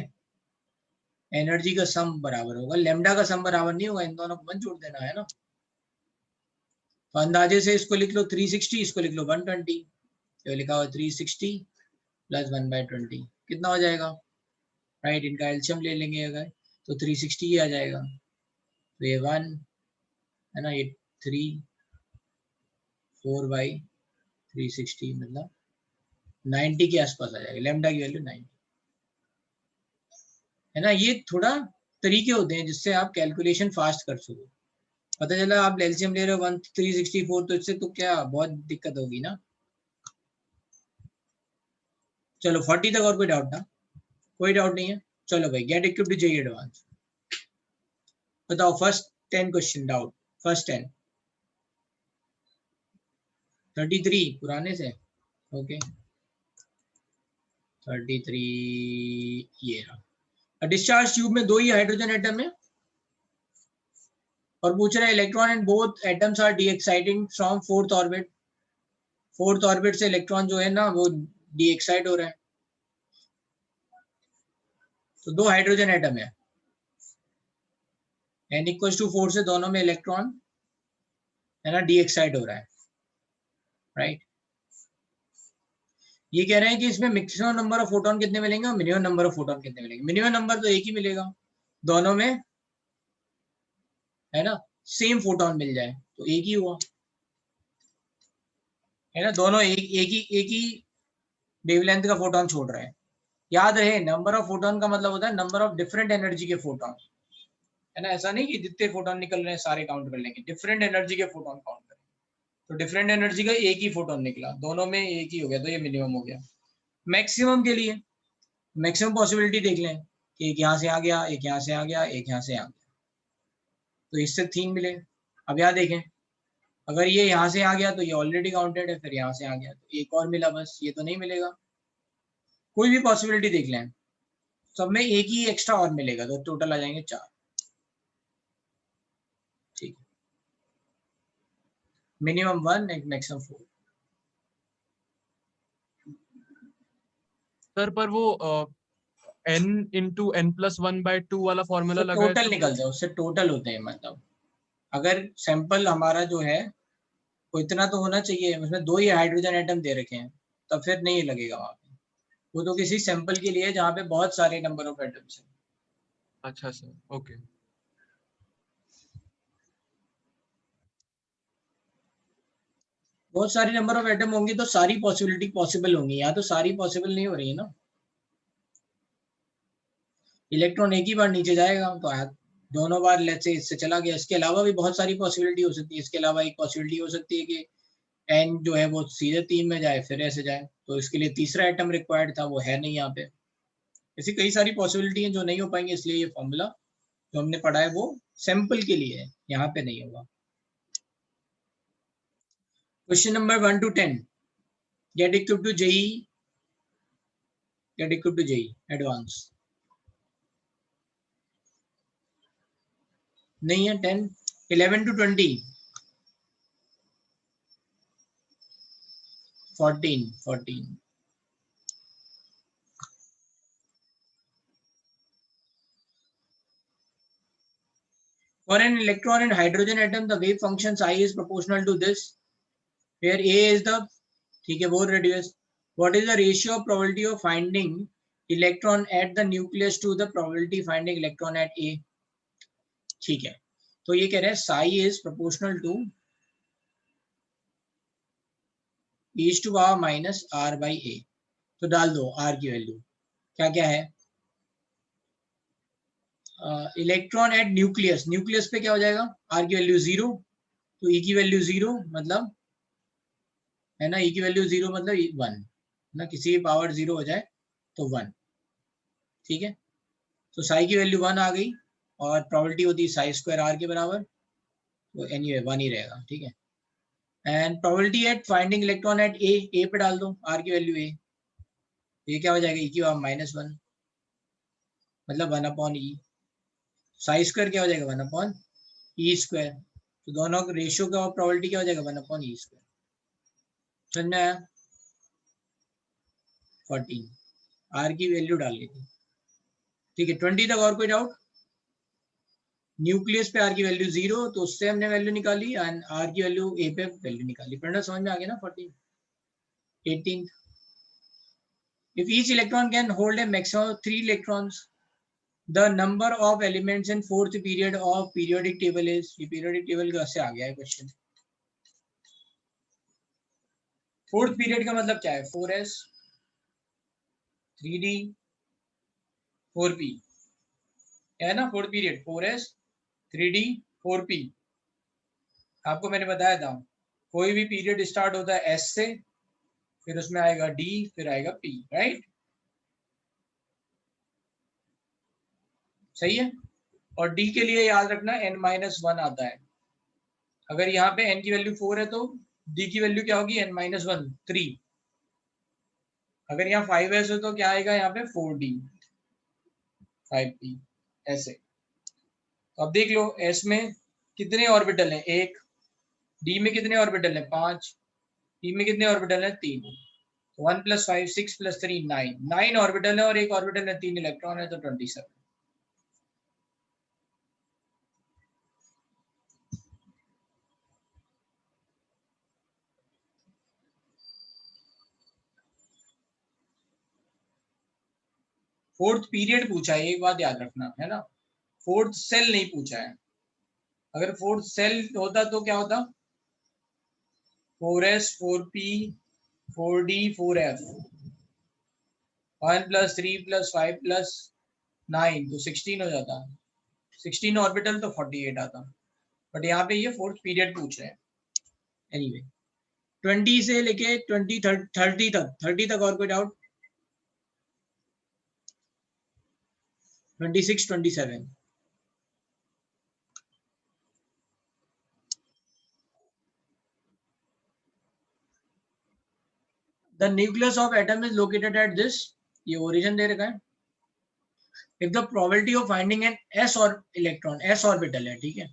एनर्जी का सम बराबर होगा, लैम्डा का सम बराबर नहीं होगा, इन दोनों को 1 जोड़ देना है ना। तो अंदाजे से इसको लिख लो 360, इसको लिख लो 120, तो लिखा हुआ 360 प्लस 1/20 कितना हो जाएगा, राइट। इनका एलसीएम ले लेंगे अगर तो 360 ही आ जाएगा, तो ये 1 है ना, ये 3 4/360 मतलब 90 के आसपास आ जाएगा, लैम्डा की वैल्यू 90 है ना। ये थोड़ा तरीके होते हैं जिससे आप कैलकुलेशन फास्ट कर सको। पता चला आप एलसीएम ले रहे हो 364, तो इससे तो क्या बहुत दिक्कत होगी ना। चलो 40 तक और कोई डाउट ना, कोई डाउट नहीं है। चलो भाई, get equipped to JEE advance, बताओ फर्स्ट 10 क्वेश्चन डाउट, फर्स्ट 10 33 पुराने से, ओके 33 ये रहा। डिस्चार्ज ट्यूब में 2 ही हाइड्रोजन एटम है और पूछ रहा है electron and both atoms are de-exciting from 4th orbit. 4th orbit से इलेक्ट्रॉन जो है ना वो डीएक्साइट हो रहा है, तो 2 हाइड्रोजन एटम है, n=4 से दोनों में इलेक्ट्रॉन है ना डीएक्साइट हो रहा है, राइट। ये कह रहे हैं कि इसमें मैक्सिमम नंबर ऑफ फोटोन कितने मिलेंगे और मिनिमम नंबर ऑफ फोटोन कितने मिलेंगे। मिनिमम नंबर तो एक ही मिलेगा, दोनों में है ना सेम फोटोन मिल जाए तो एक ही हुआ, है ना। दोनों एक ही वेवलेंथ का फोटोन छोड़ रहे हैं। याद रहे, नंबर ऑफ फोटोन का मतलब होता है नंबर ऑफ डिफरेंट एनर्जी के फोटोन, है ना। ऐसा नहीं कि जितने फोटोन निकल रहे हैं सारे काउंट कर लेंगे, डिफरेंट एनर्जी के फोटोन काउंट करें। तो डिफरेंट एनर्जी का एक ही फोटोन निकला, दोनों में एक ही हो गया, तो ये मिनिमम हो गया। मैक्सिमम के लिए मैक्सिमम पॉसिबिलिटी देख लें कि एक यहाँ से आ गया, एक यहाँ से आ गया, एक यहाँ से आ गया, तो इससे 3 मिले। अब यहाँ देखें, अगर ये यहाँ से आ गया तो ये ऑलरेडी काउंटेड है, फिर यहाँ से आ गया तो एक और मिला, बस ये तो नहीं मिलेगा। कोई भी पॉसिबिलिटी देख लें, सब में एक ही एक्स्ट्रा और मिलेगा, तो टोटल आ जाएंगे 4। ठीक है, मिनिमम 1 मैक्सिमम 4। सर पर वो n×n+1/2 वाला फॉर्मूला लगा है टोटल तो निकलता है, उससे टोटल होते हैं। मतलब अगर सैंपल हमारा जो है वो इतना तो होना चाहिए, उसमें 2 ही हाइड्रोजन एटम दे रखे हैं, तब फिर नहीं लगेगा वहां पे। वो तो किसी सैंपल के लिए जहाँ पे बहुत सारे नंबर ऑफ एटम्स हैं। अच्छा सर, ओके। बहुत सारे नंबर ऑफ एटम होंगे तो सारी पॉसिबिलिटी पॉसिबल होंगी, यहाँ तो सारी पॉसिबल नहीं हो रही है ना। इलेक्ट्रॉन एक ही बार नीचे जाएगा तो दोनों बार लेट्स से इससे चला गया। इसके अलावा भी बहुत सारी पॉसिबिलिटी हो सकती है। इसके अलावा एक पॉसिबिलिटी हो सकती है कि एन जो है वो सीधे 3 में जाए फिर ऐसे जाए, तो इसके लिए तीसरा एटम रिक्वायर्ड था, वो है नहीं यहाँ पे। ऐसी कई सारी पॉसिबिलिटी है जो नहीं हो पाएंगी, इसलिए ये फॉर्मूला जो हमने पढ़ा है वो सैंपल के लिए है, यहाँ पे नहीं होगा। Question number 1 to 10, get equipped to JEE, get equipped to JEE advance नहीं है। 10 11 to 20 14 For an electron and hydrogen atom, the wave function psi is proportional to this, where A is the ठीक है Bohr radius. What is the ratio of probability of finding electron at the nucleus to the probability finding electron at A? ठीक है, तो ये कह रहे हैं psi is proportional to e to power minus r by A। तो डाल दो r की वैल्यू, क्या क्या है। इलेक्ट्रॉन एट न्यूक्लियस, न्यूक्लियस पे क्या हो जाएगा, r की वैल्यू 0, तो e की वैल्यू 0 मतलब है ना, e की वैल्यू 0 मतलब 1 ना, किसी की पावर 0 हो जाए तो 1। ठीक है, तो साई की वैल्यू 1 आ गई और प्रोबेबिलिटी होती है साई स्क्वायर r के बराबर, तो एनीवे 1 ही रहेगा। ठीक है, and probability at finding electron at A पे डाल दो r की वैल्यू a, ये क्या हो जाएगा e की पावर -1 मतलब 1/e। साई स्क्वायर क्या हो जाएगा 1/e स्क्वायर, तो दोनों का रेशियो का प्रोबेबिलिटी क्या हो जाएगा 1/e स्क्वायर। समझ में आया? 14 आर की वैल्यू डाल ली थी, ठीक है। 20 तक और कोई डाउट? न्यूक्लियस पे आर की वैल्यू 0, तो उससे हमने वैल्यू निकाली, एंड आर की वैल्यू ए पे वैल्यू निकाली। पढ़ना समझ में आ गया ना? 14 18 if each electron can hold a maximum of 3 electrons, the number of elements in fourth period of periodic table is, ये periodic table का से आ गया है क्वेश्चन। फोर्थ पीरियड का मतलब क्या है? 4s 3d 4p है ना, fourth period 4s 3d 4p। आपको मैंने बताया था कोई भी पीरियड स्टार्ट होता है s से, फिर उसमें आएगा d, फिर आएगा p, राइट? सही है। और d के लिए याद रखना n-1 आता है। अगर यहाँ पे n की वैल्यू 4 है तो d की वैल्यू क्या होगी? n-1 3। अगर यहाँ 5s हो तो क्या आएगा यहाँ पे? 4d 5p ऐसे। तो अब देख लो s में कितने ऑर्बिटल हैं? 1। d में कितने ऑर्बिटल हैं? 5। p में कितने ऑर्बिटल हैं? 3। 1 + 5 6 + 3 9 9 ऑर्बिटल है, और एक ऑर्बिटल में 3 इलेक्ट्रॉन है, तो 27। फोर्थ पीरियड पूछा है, एक बात याद रखना है ना, फोर्थ सेल नहीं पूछा है। अगर फोर्थ सेल होता तो क्या होता? 4s 4p 4d 4f 1 + 3 + 5 + 9 तो 16 हो जाता। 16 ऑर्बिटल तो 48 आता। बट यहाँ पे ये फोर्थ पीरियड पूछ रहे हैं। एनीवे 20 से लेके 20 30 तक और कोई doubt? 26 27 The nucleus of atom is located at this, ये origin दे रखा है। If the probability of finding an s or electron, s orbital है, ठीक है,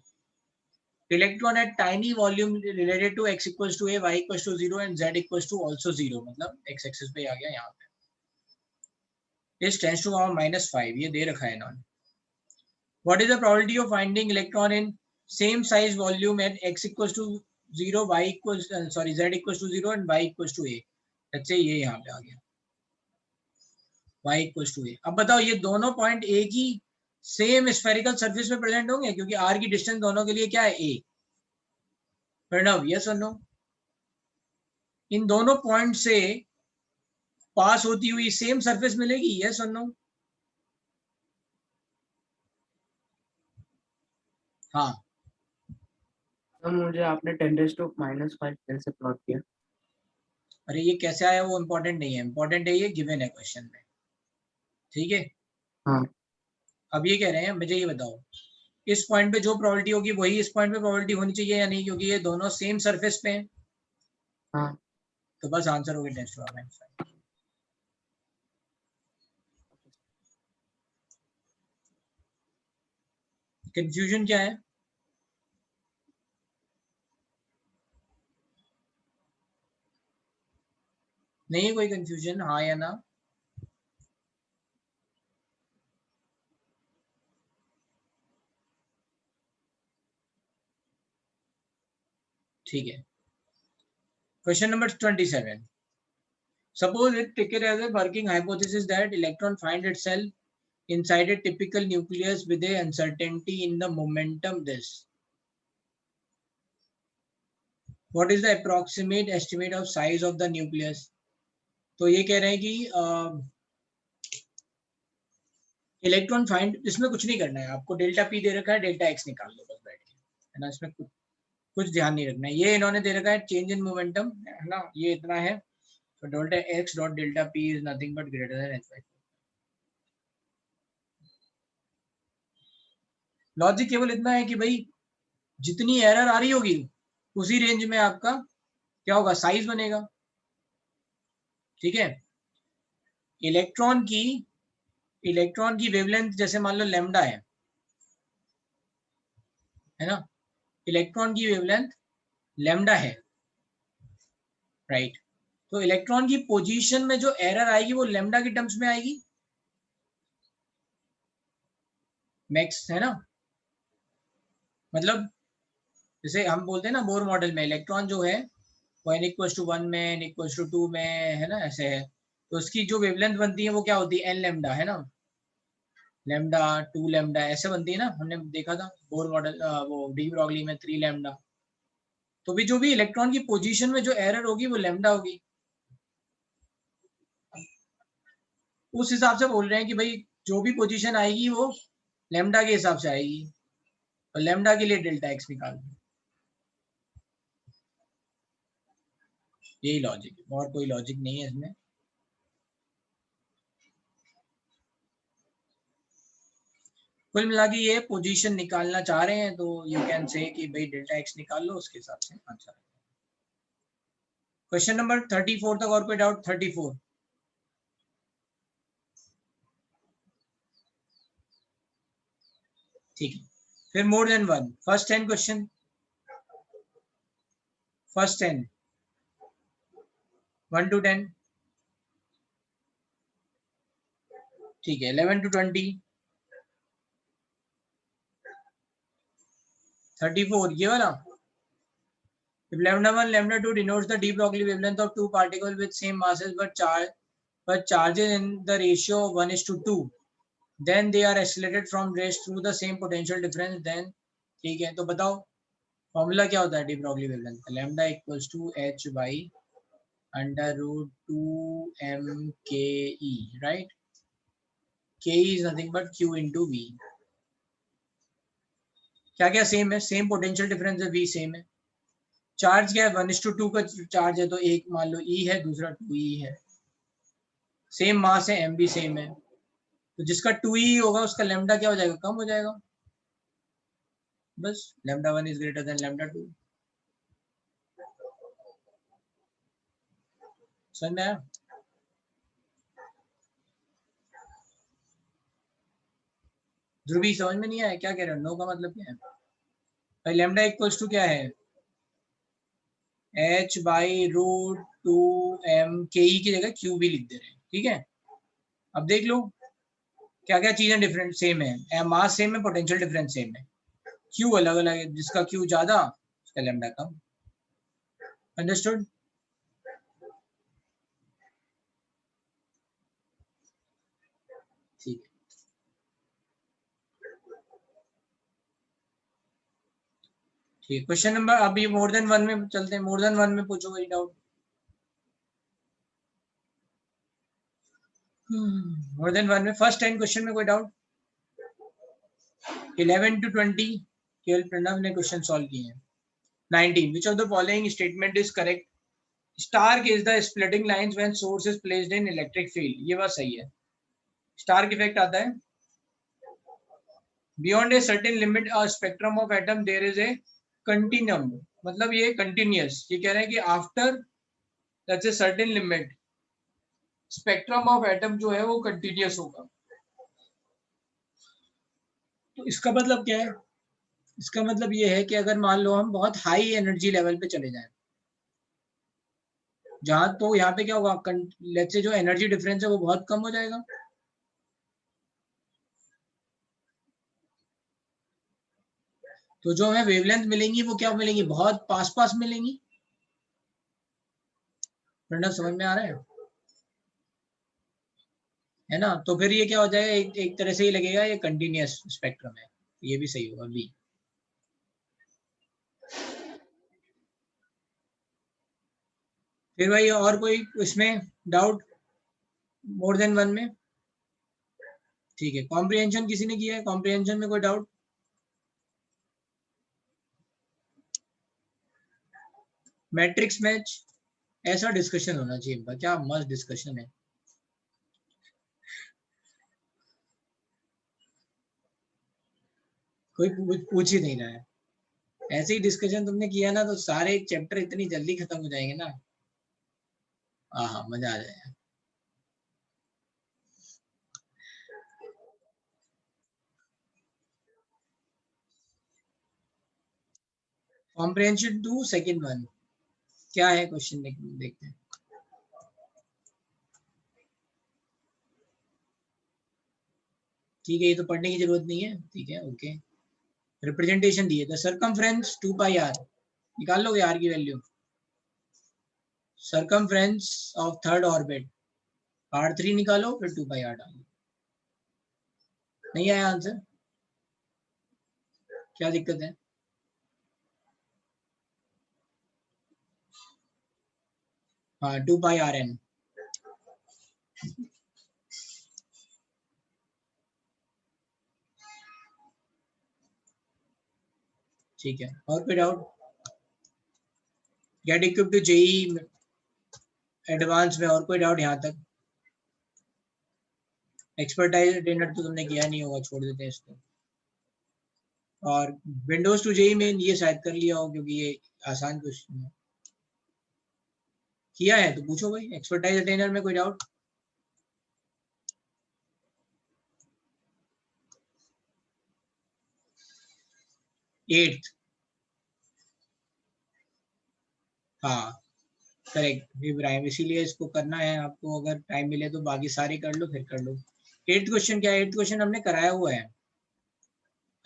electron at tiny volume related to x equals to a, y equals to 0 and z equals to also 0, मतलब x axis पे आ गया यहाँ पे, is 10 to power -5, ये दे रखा है इन्होंने। What is the probability of finding electron in same size volume at x equals to 0, y equals z equals to 0 and y equals to a? let's say ये यहाँ पे आ गया y equals to a। अब बताओ ये दोनों point एक ही same spherical surface में प्रेजेंट होंगे, क्योंकि r की डिस्टेंस दोनों के लिए क्या है? a। प्रणव यस और नो? इन दोनों पॉइंट से पास होती हुई सेम सरफेस मिलेगी, यस और नो? हाँ। तो मुझे आपने 10⁻⁻5 कैसे प्लॉट किया? अरे ये कैसे आया वो इम्पोर्टेंट नहीं है, इम्पोर्टेंट है ये गिवन है क्वेश्चन में, ठीक है। हाँ। अब ये कह रहे हैं मुझे ये बताओ इस पॉइंट पे जो प्रोबेबिलिटी होगी वही इस पॉइंट पे प्रोबेबिलिटी होनी चाहिए या नहीं, क्योंकि ये दोनों सेम सरफेस पे हैं। हाँ। तो बस आंसर हो गया 10⁻⁵। कंफ्यूजन क्या है? नहीं है कोई कंफ्यूजन? हाँ या ना? ठीक है। Question number 27। Suppose it taken as a working hypothesis that electron find itself inside a typical nucleus with a uncertainty in the momentum this. What is the approximate estimate of size of the nucleus? तो ये कह रहे हैं कि electron find, इसमें कुछ नहीं करना है आपको, डेल्टा पी दे रखा है, डेल्टा एक्स निकाल लो बस बैठ के, है ना। इसमें कुछ ध्यान नहीं रखना है। ये इन्होंने दे रखा है चेंज इन मोमेंटम, है ना, ये इतना है, तो delta x dot delta P is nothing but greater than H by. Logic केवल इतना है कि भाई जितनी एरर आ रही होगी उसी रेंज में आपका क्या होगा? साइज बनेगा, ठीक है। इलेक्ट्रॉन की वेवलेंथ जैसे मान लो लैम्डा है ना, इलेक्ट्रॉन की वेवलेंथ लैम्डा है, राइट। तो इलेक्ट्रॉन की पोजीशन में जो एरर आएगी वो लैम्डा की टर्म्स में आएगी, मैक्स, है ना। मतलब जैसे हम बोलते हैं ना बोर मॉडल में इलेक्ट्रॉन जो है वो n=1 में, n=2 में, है ना, ऐसे है। तो उसकी जो वेवलेंथ बनती है वो क्या होती है, n लैम्डा, है ना, लैम्डा 2 लैम्डा ऐसे बनती है ना, हमने देखा था बोर मॉडल, वो डी ब्रॉगली में 3 लैम्डा। तो भी जो भी इलेक्ट्रॉन की पोजीशन में जो एरर होगी वो लैम्डा होगी। उस हिसाब से बोल रहे हैं कि भाई जो भी पोजीशन आएगी वो लैम्डा के हिसाब से आएगी, और लैम्डा के लिए डेल्टा एक्स निकाल दो। यही लॉजिक है, और कोई लॉजिक नहीं है इसमें। कुल मिला के ये पोजीशन निकालना चाह रहे हैं तो यू कैन से कि भाई डेल्टा एक्स निकाल लो, उसके हिसाब से आंसर। क्वेश्चन नंबर 34 तक और कोई डाउट? 34 ठीक है। फिर more than one, first 10 question, first 10 1 to 10, ठीक है, 11 to 20, 34 ये वाला। If lambda 1 lambda 2 denotes the de Broglie wavelength of two particles with same masses but charges in the ratio of 1:2, then they are accelerated from rest through the same potential difference, then ठीक है। तो बताओ formula क्या होता है de Broglie wavelength का? Lambda equals to h by √2m_ke, right. ke is nothing but q into v। क्या क्या सेम है? सेम पोटेंशियल डिफरेंस है, v सेम है। चार्ज क्या है? 1:2 का चार्ज है, तो एक मान लो E है, दूसरा 2E है। सेम मास है, m भी सेम है, तो जिसका 2E होगा उसका लैम्डा क्या हो जाएगा? कम हो जाएगा। बस lambda 1 is greater than lambda 2। समझ में आया? ध्रुवी समझ में नहीं आया? क्या कह रहे हो? नो का मतलब क्या है भाई? लैम्डा इक्वल्स टू क्या है? h बाई √2m_ke की जगह q भी लिख दे रहे हैं, ठीक है। अब देख लो क्या क्या चीजें डिफरेंट सेम है, मास सेम है, पोटेंशियल डिफरेंस सेम है, q अलग अलग है, जिसका q ज्यादा उसका लैम्डा कम। अंडरस्टूड? ठीक है, ठीक है। क्वेश्चन नंबर, अभी मोर देन वन में चलते हैं। मोर देन वन में पूछो कोई डाउट। मोर देन वन में फर्स्ट 10 क्वेश्चन में कोई डाउट? 11 to 20 केवल प्रणव ने क्वेश्चन सॉल्व किए हैं। 19 which of the following statement is correct? Stark is the splitting lines when source is placed in electric field। ये बात सही है। स्टार्क इफेक्ट आता है beyond a certain limit a spectrum of atom there is a continuum, मतलब ये continuous. ये कह रहे हैं कि after that's a certain limit spectrum of atom जो है वो कंटिन्यूअस होगा। तो इसका मतलब क्या है? इसका मतलब ये है कि अगर मान लो हम बहुत हाई एनर्जी लेवल पे चले जाएं, जहां, तो यहाँ पे क्या होगा, लेट्स से जो एनर्जी डिफरेंस है वो बहुत कम हो जाएगा। तो जो हमें वेवलेंथ मिलेंगी वो क्या मिलेंगी? बहुत पास पास मिलेंगी। प्रणव समझ में आ रहा है ना? तो फिर ये क्या हो जाएगा, एक तरह से ही लगेगा ये कंटिन्यूअस स्पेक्ट्रम है। ये भी सही होगा बी। फिर भाई और कोई इसमें डाउट मोर देन वन में? ठीक है, कॉम्प्रिहेंशन किसी ने किया है? कॉम्प्रिहेंशन में कोई डाउट? मैट्रिक्स मैच, ऐसा डिस्कशन होना चाहिए, क्या मस्त डिस्कशन है। कोई पूछ ही नहीं रहा है। ऐसे ही डिस्कशन तुमने किया ना तो सारे चैप्टर इतनी जल्दी खत्म हो जाएंगे ना, हाँ मजा आ जाएगा। कॉम्प्रिहेंशन 2 सेकंड वन क्या है क्वेश्चन देखते हैं। ठीक है, ये तो पढ़ने की जरूरत नहीं है, ठीक है, ओके। रिप्रेजेंटेशन दिए द सर्कमफ्रेंस 2 पाई आर, निकाल लोगे आर की value. Circumference of third orbit r3 निकालो, फिर 2 पाई आर डालो। नहीं आया आंसर, क्या दिक्कत है? हाँ 2 पाई आर एन। ठीक है, और कोई doubt? Get equip to JEE advance में और कोई डाउट यहाँ तक? एक्सपर्टाइज अटेंडेंट तो तुमने किया नहीं होगा, छोड़ देते हैं इसको। और विंडोज टू जेई में ये शायद कर लिया हो, क्योंकि ये आसान क्वेश्चन है। किया है तो पूछो भाई, एक्सपर्टाइज अटेंडेंट में कोई डाउट? एट्थ, हाँ करेक्ट इब्राहिम, इसीलिए इसको करना है आपको। अगर टाइम मिले तो बाकी सारे कर लो, फिर कर लो। एट्थ क्वेश्चन क्या है? एट्थ क्वेश्चन हमने कराया हुआ है।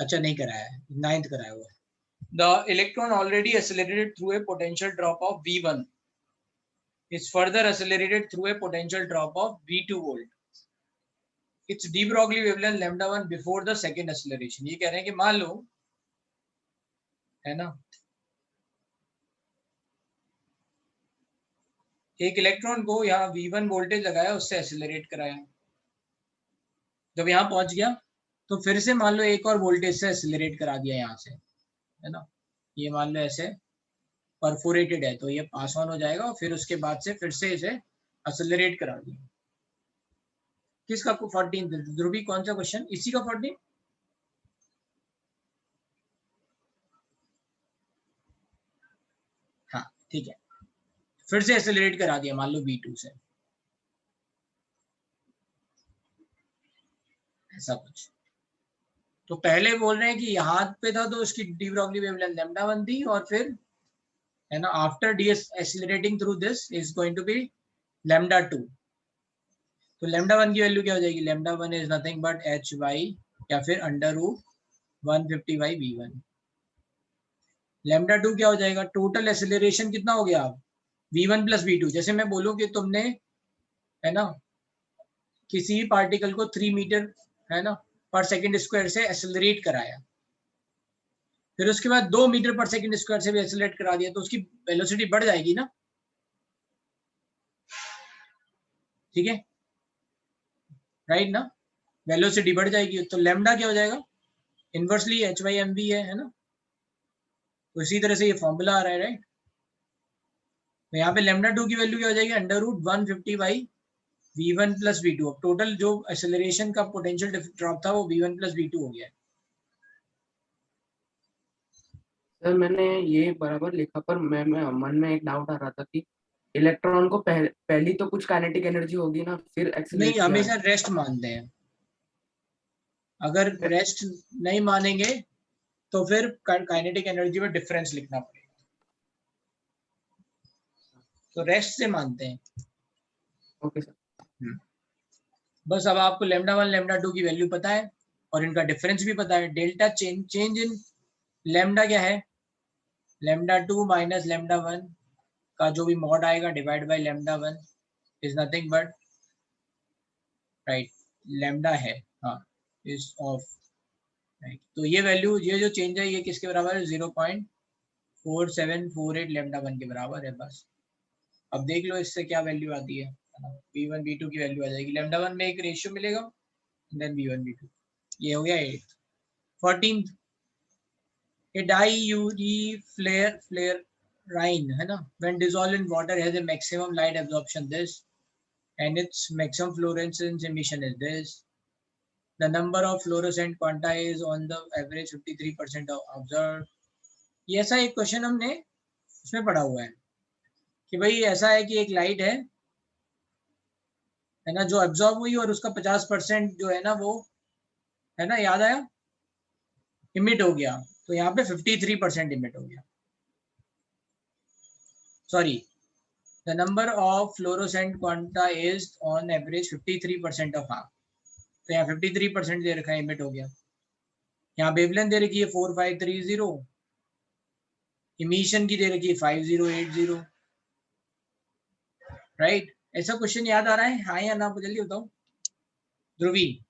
अच्छा नहीं कराया है, नाइन्थ कराया हुआ है। The electron already accelerated through a potential drop of V1 is further accelerated through a potential drop of V2 volt. It's de Broglie wavelength lambda 1 before the second acceleration. ये कह रहे हैं कि मान लो, है ना, एक इलेक्ट्रॉन को यहाँ V1 वोल्टेज लगाया, उससे एक्सेलरेट कराया। जब यहाँ पहुंच गया तो फिर से मान लो एक और वोल्टेज से एक्सेलरेट करा दिया यहाँ से, है ना। ये मान लो ऐसे परफोरेटेड है, तो ये पास ऑन हो जाएगा और फिर उसके बाद से फिर से इसे एक्सेलरेट करा दिया। किसका 14? ध्रुवी कौन सा क्वेश्चन? इसी का 14? हाँ ठीक है, फिर से एक्सेलरेट करा दिया मान लो V2 से, ऐसा कुछ। तो पहले बोल रहे हैं कि यहाँ पे था तो उसकी डी ब्रॉगली वेवलेंथ लैम्डा 1 थी, और फिर है ना after de accelerating through this is going to be lambda 2। तो लैम्डा 1 की वैल्यू क्या हो जाएगी? Lambda 1 is nothing but H Y, या फिर अंडर रूट 150/V1। लैम्डा 2 क्या हो जाएगा? टोटल एक्सेलरेशन कितना हो गया? V1 + V2। जैसे मैं बोलूं कि तुमने, है ना, किसी पार्टिकल को 3 मीटर, है ना, पर सेकंड स्क्वायर से एक्सेलरेट कराया, फिर उसके बाद 2 मीटर पर सेकंड स्क्वायर से भी एक्सेलरेट करा दिया, तो उसकी वेलोसिटी बढ़ जाएगी ना, ठीक है, राइट ना, वेलोसिटी बढ़ जाएगी। तो लैम्डा क्या हो जाएगा? इनवर्सली h/mv है ना। तो इसी तरह से ये फॉर्मूला आ रहा है, राइट। तो यहाँ पे लैम्डा 2 की वैल्यू क्या हो जाएगी? Under root 150/V1 + V2। अब टोटल जो एक्सेलरेशन का पोटेंशियल ड्रॉप था वो V1 + V2 हो गया है। सर मैंने ये बराबर लिखा, पर मैं मन में एक डाउट आ रहा था कि इलेक्ट्रॉन को पहली तो कुछ काइनेटिक एनर्जी होगी ना, फिर एक्सेलरेट नहीं, हमेशा रेस्ट मानते हैं। अगर रेस्ट नहीं मानेंगे तो फिर काइनेटिक एनर्जी में डिफरेंस लिखना पड़ेगा, तो रेस्ट से मानते हैं। Okay sir. बस अब आपको लैम्डा 1 लैम्डा 2 की वैल्यू पता है और इनका डिफरेंस भी पता है। डेल्टा चेंज इन लैम्डा क्या है? लैम्डा 2 माइनस लैम्डा 1 का जो भी मॉड आएगा divide by lambda 1 is nothing but, right, lambda है, हाँ, इज ऑफ, राइट। तो ये वैल्यू, ये जो चेंज है, ये किसके बराबर है? 0.4748 लैम्डा 1 के बराबर है, बस। अब देख लो इससे क्या वैल्यू आती है। V1 V2 की वैल्यू आ जाएगी। लैम्डा 1 में एक रेशियो मिलेगा, देन V1 V2। ये हो गया 8th। 14th, a diurifluorine, है ना, when dissolved in water has a maximum light absorption this, and its maximum fluorescence emission is this. The number of fluorescent quanta is on the average 53% observed. ये ऐसा एक question हमने उसमें पढ़ा हुआ है कि भाई ऐसा है कि एक लाइट है ना, जो एब्जॉर्ब हुई और उसका 50% जो है ना वो, है ना, याद आया, इमिट हो गया। तो यहाँ पे 53% इमिट हो गया, sorry, the number of fluorescent quanta is on average 53% of half, तो यहाँ 53% दे रखा है, इमिट हो गया। यहाँ वेवलेंथ दे रखी है 4530, इमिशन की दे रखी है 5080, राइट। ऐसा क्वेश्चन याद आ रहा है, हाँ या ना, जल्दी बताओ ध्रुवी।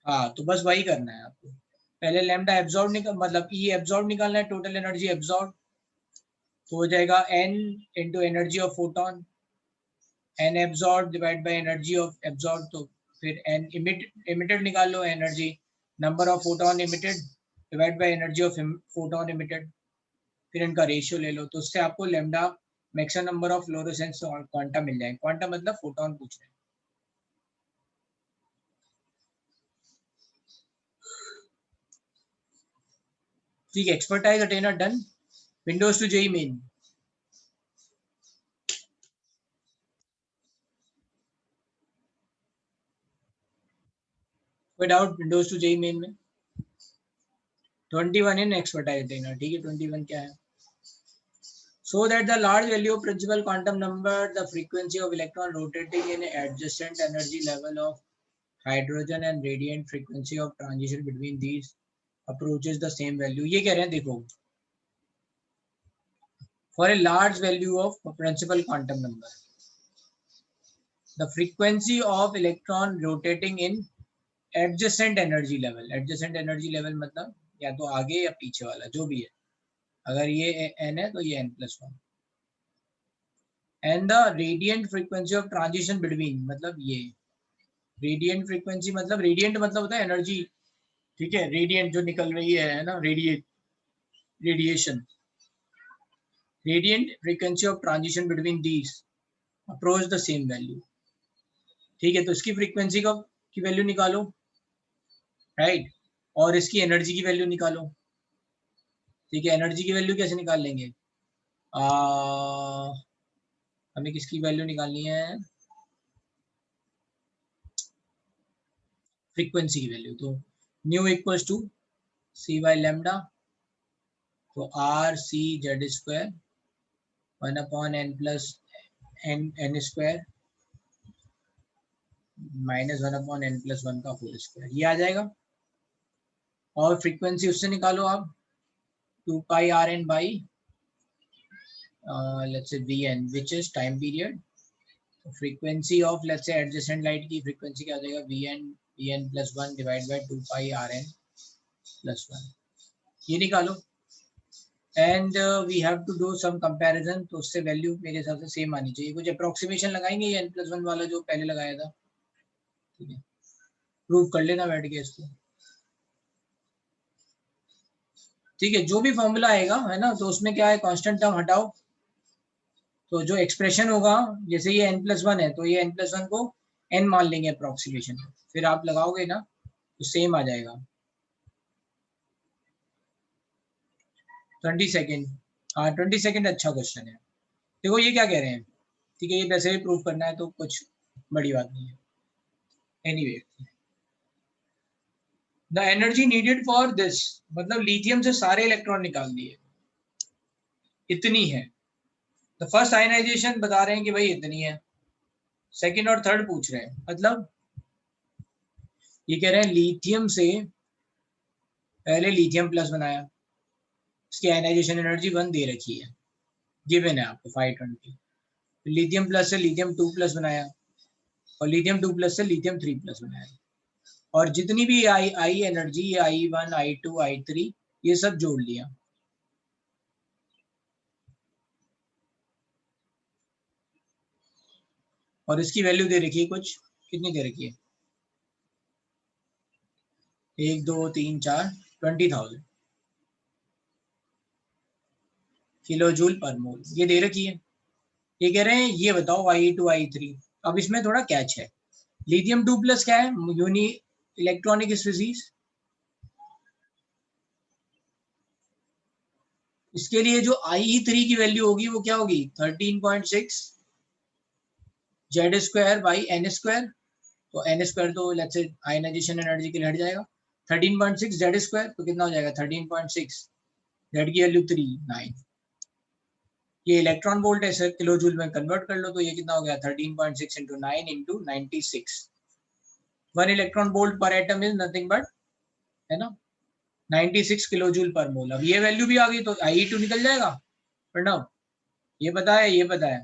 हाँ तो बस वही करना है आपको, पहले लैम्डा एब्जॉर्ब निकाल, मतलब ई एब्जॉर्ब निकालना है, टोटल एनर्जी एब्जॉर्ब, तो हो जाएगा n into energy of photon, n absorb divide by energy of absorb, तो फिर n इमिटेड निकाल लो, energy number of photon emitted divide by energy of photon emitted, फिर इनका रेशियो ले लो, तो उससे आपको lambda maximum number of fluorescence quanta मिल जाएगा। क्वांटा मतलब फोटोन पूछ रहे हैं। ठीक है, expertise attainer done. Windows to JEE main. कोई doubt windows to JEE main में? 21 इन एक्सपर्टाइज अटेनर, ठीक है। 21 क्या है? So that the large value of principal quantum number, the frequency of electron rotating in adjacent energy level of hydrogen and radiant frequency of transition between these approaches the same value. ये कह रहे हैं देखो, for a large value of principal quantum number, the frequency of electron rotating in adjacent energy level. Adjacent energy level मतलब या तो आगे या पीछे वाला, जो भी है। अगर ये n है तो ये n+1, and the radiant frequency of transition between, मतलब ये रेडियंट फ्रीक्वेंसी, मतलब रेडियंट मतलब होता है एनर्जी, ठीक है। रेडियंट जो निकल रही है ना, radiation, radiant frequency of transition between these approach the same value, ठीक है। तो इसकी फ्रीक्वेंसी की वैल्यू निकालो, राइट, और इसकी एनर्जी की वैल्यू निकालो, ठीक है। एनर्जी की वैल्यू कैसे निकाल लेंगे? हमें किसकी वैल्यू निकालनी है? फ्रीक्वेंसी की वैल्यू। तो nu equals to C by lambda, तो R C Z square 1/n plus n square minus 1/n+1 का होल स्क्वायर, ये आ जाएगा। और फ्रीक्वेंसी उससे निकालो आप, 2πRn by let's say Vn, which is time period. Frequency of let's say adjacent light की फ्रीक्वेंसी क्या हो जाएगा? Vn+1 डिवाइड बाय 2πRn+1, ये निकालो। And we have to do some comparison, तो उससे वैल्यू मेरे हिसाब से सेम आनी चाहिए। कुछ अप्रोक्सीमेशन लगाएंगे ये n+1 वाला जो पहले लगाया था, ठीक है। प्रूव कर लेना बैठ के इसको, ठीक है। जो भी फॉर्मूला आएगा है ना, तो उसमें क्या है, कांस्टेंट टर्म हटाओ, तो जो एक्सप्रेशन होगा, जैसे ये n+1 है तो ये n+1 को n मान लेंगे अप्रोक्सीमेशन, फिर आप लगाओगे ना तो सेम आ जाएगा। 20 सेकेंड, हाँ 20 सेकेंड अच्छा क्वेश्चन है। देखो ये क्या कह रहे हैं, ठीक है, ये वैसे ही प्रूव करना है तो कुछ बड़ी बात नहीं है। Anyway, the energy needed for this, मतलब लिथियम से सारे इलेक्ट्रॉन निकाल दिए, इतनी है। तो फर्स्ट आयनाइजेशन बता रहे हैं कि भाई इतनी है, सेकंड और थर्ड पूछ रहे हैं, मतलब ये कह रहे हैं लिथियम से पहले लिथियम प्लस बनाया, इसकी आयनाइजेशन एनर्जी 1 दे रखी है, गिवन है आपको 520। लिथियम प्लस से लिथियम 2+ बनाया, और लिथियम 2+ से लिथियम 3+ बनाया, और जितनी भी आई एनर्जी, ये I1 I2 I3 ये सब जोड़ लिया। और इसकी वैल्यू दे रखी है कुछ, कितनी दे रखी है? 1 2 3 4 20,000 किलो जूल पर मोल, ये दे रखी है। ये कह रहे हैं ये बताओ I2 I3। अब इसमें थोड़ा कैच है, लिथियम 2+ क्या है? यूनि इलेक्ट्रॉनिक स्पीसीज, इसके लिए जो I3 की वैल्यू होगी वो क्या होगी? 13.6 Z² बाई n², तो n² तो लेट्स से आयनाइजेशन एनर्जी के लिए हट जाएगा। 13.6 Z² तो कितना हो जाएगा? 13.6, Z की वैल्यू 3 9, ये इलेक्ट्रॉन वोल्ट है, सर किलो जूल में कन्वर्ट कर लो तो ये कितना हो गया 13.6 into 9 into 96. 1 इलेक्ट्रॉन वोल्ट पर एटम इज नथिंग बट, है ना, 96 किलो जूल पर मोल. अब ये वैल्यू भी आ गई तो IE2 निकल जाएगा. प्रणव ये पता है, ये पता है,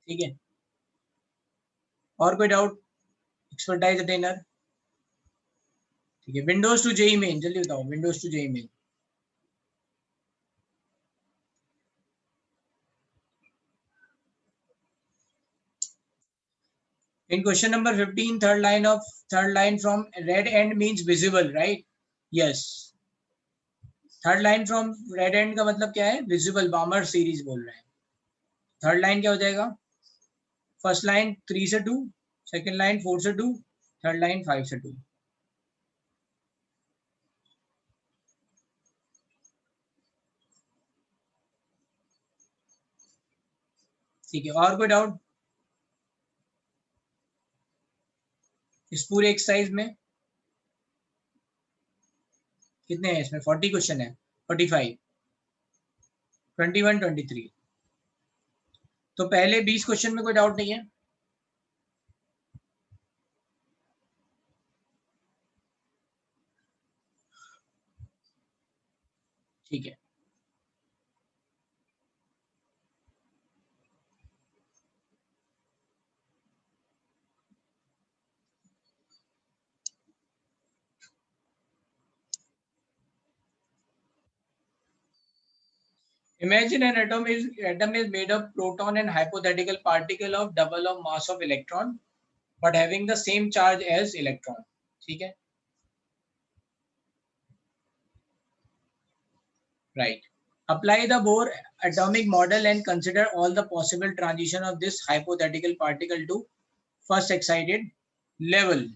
ठीक है. और कोई डाउट? एक्सपर्टाइज अटेनर, ठीक है. विंडोज टू जेई मेन, जल्दी बताओ windows to JEE Main. In question number 15, third line from red end means visible, right? Yes. Third line from red and का मतलब क्या है? विजिबल. बामर सीरीज बोल रहे हैं. थर्ड लाइन क्या हो जाएगा? फर्स्ट लाइन 3 से 2, सेकंड लाइन 4 से 2, थर्ड लाइन 5 से 2. ठीक है. और कोई डाउट इस पूरे एक्सरसाइज में? कितने हैं इसमें? 40 क्वेश्चन है. 45, 21, 23. तो पहले 20 क्वेश्चन में कोई डाउट नहीं है? ठीक है. Imagine an atom is made of proton and hypothetical particle of double of mass of electron but having the same charge as electron. ठीक है. Right. Apply the Bohr atomic model and consider all the possible transition of this hypothetical particle to first excited level.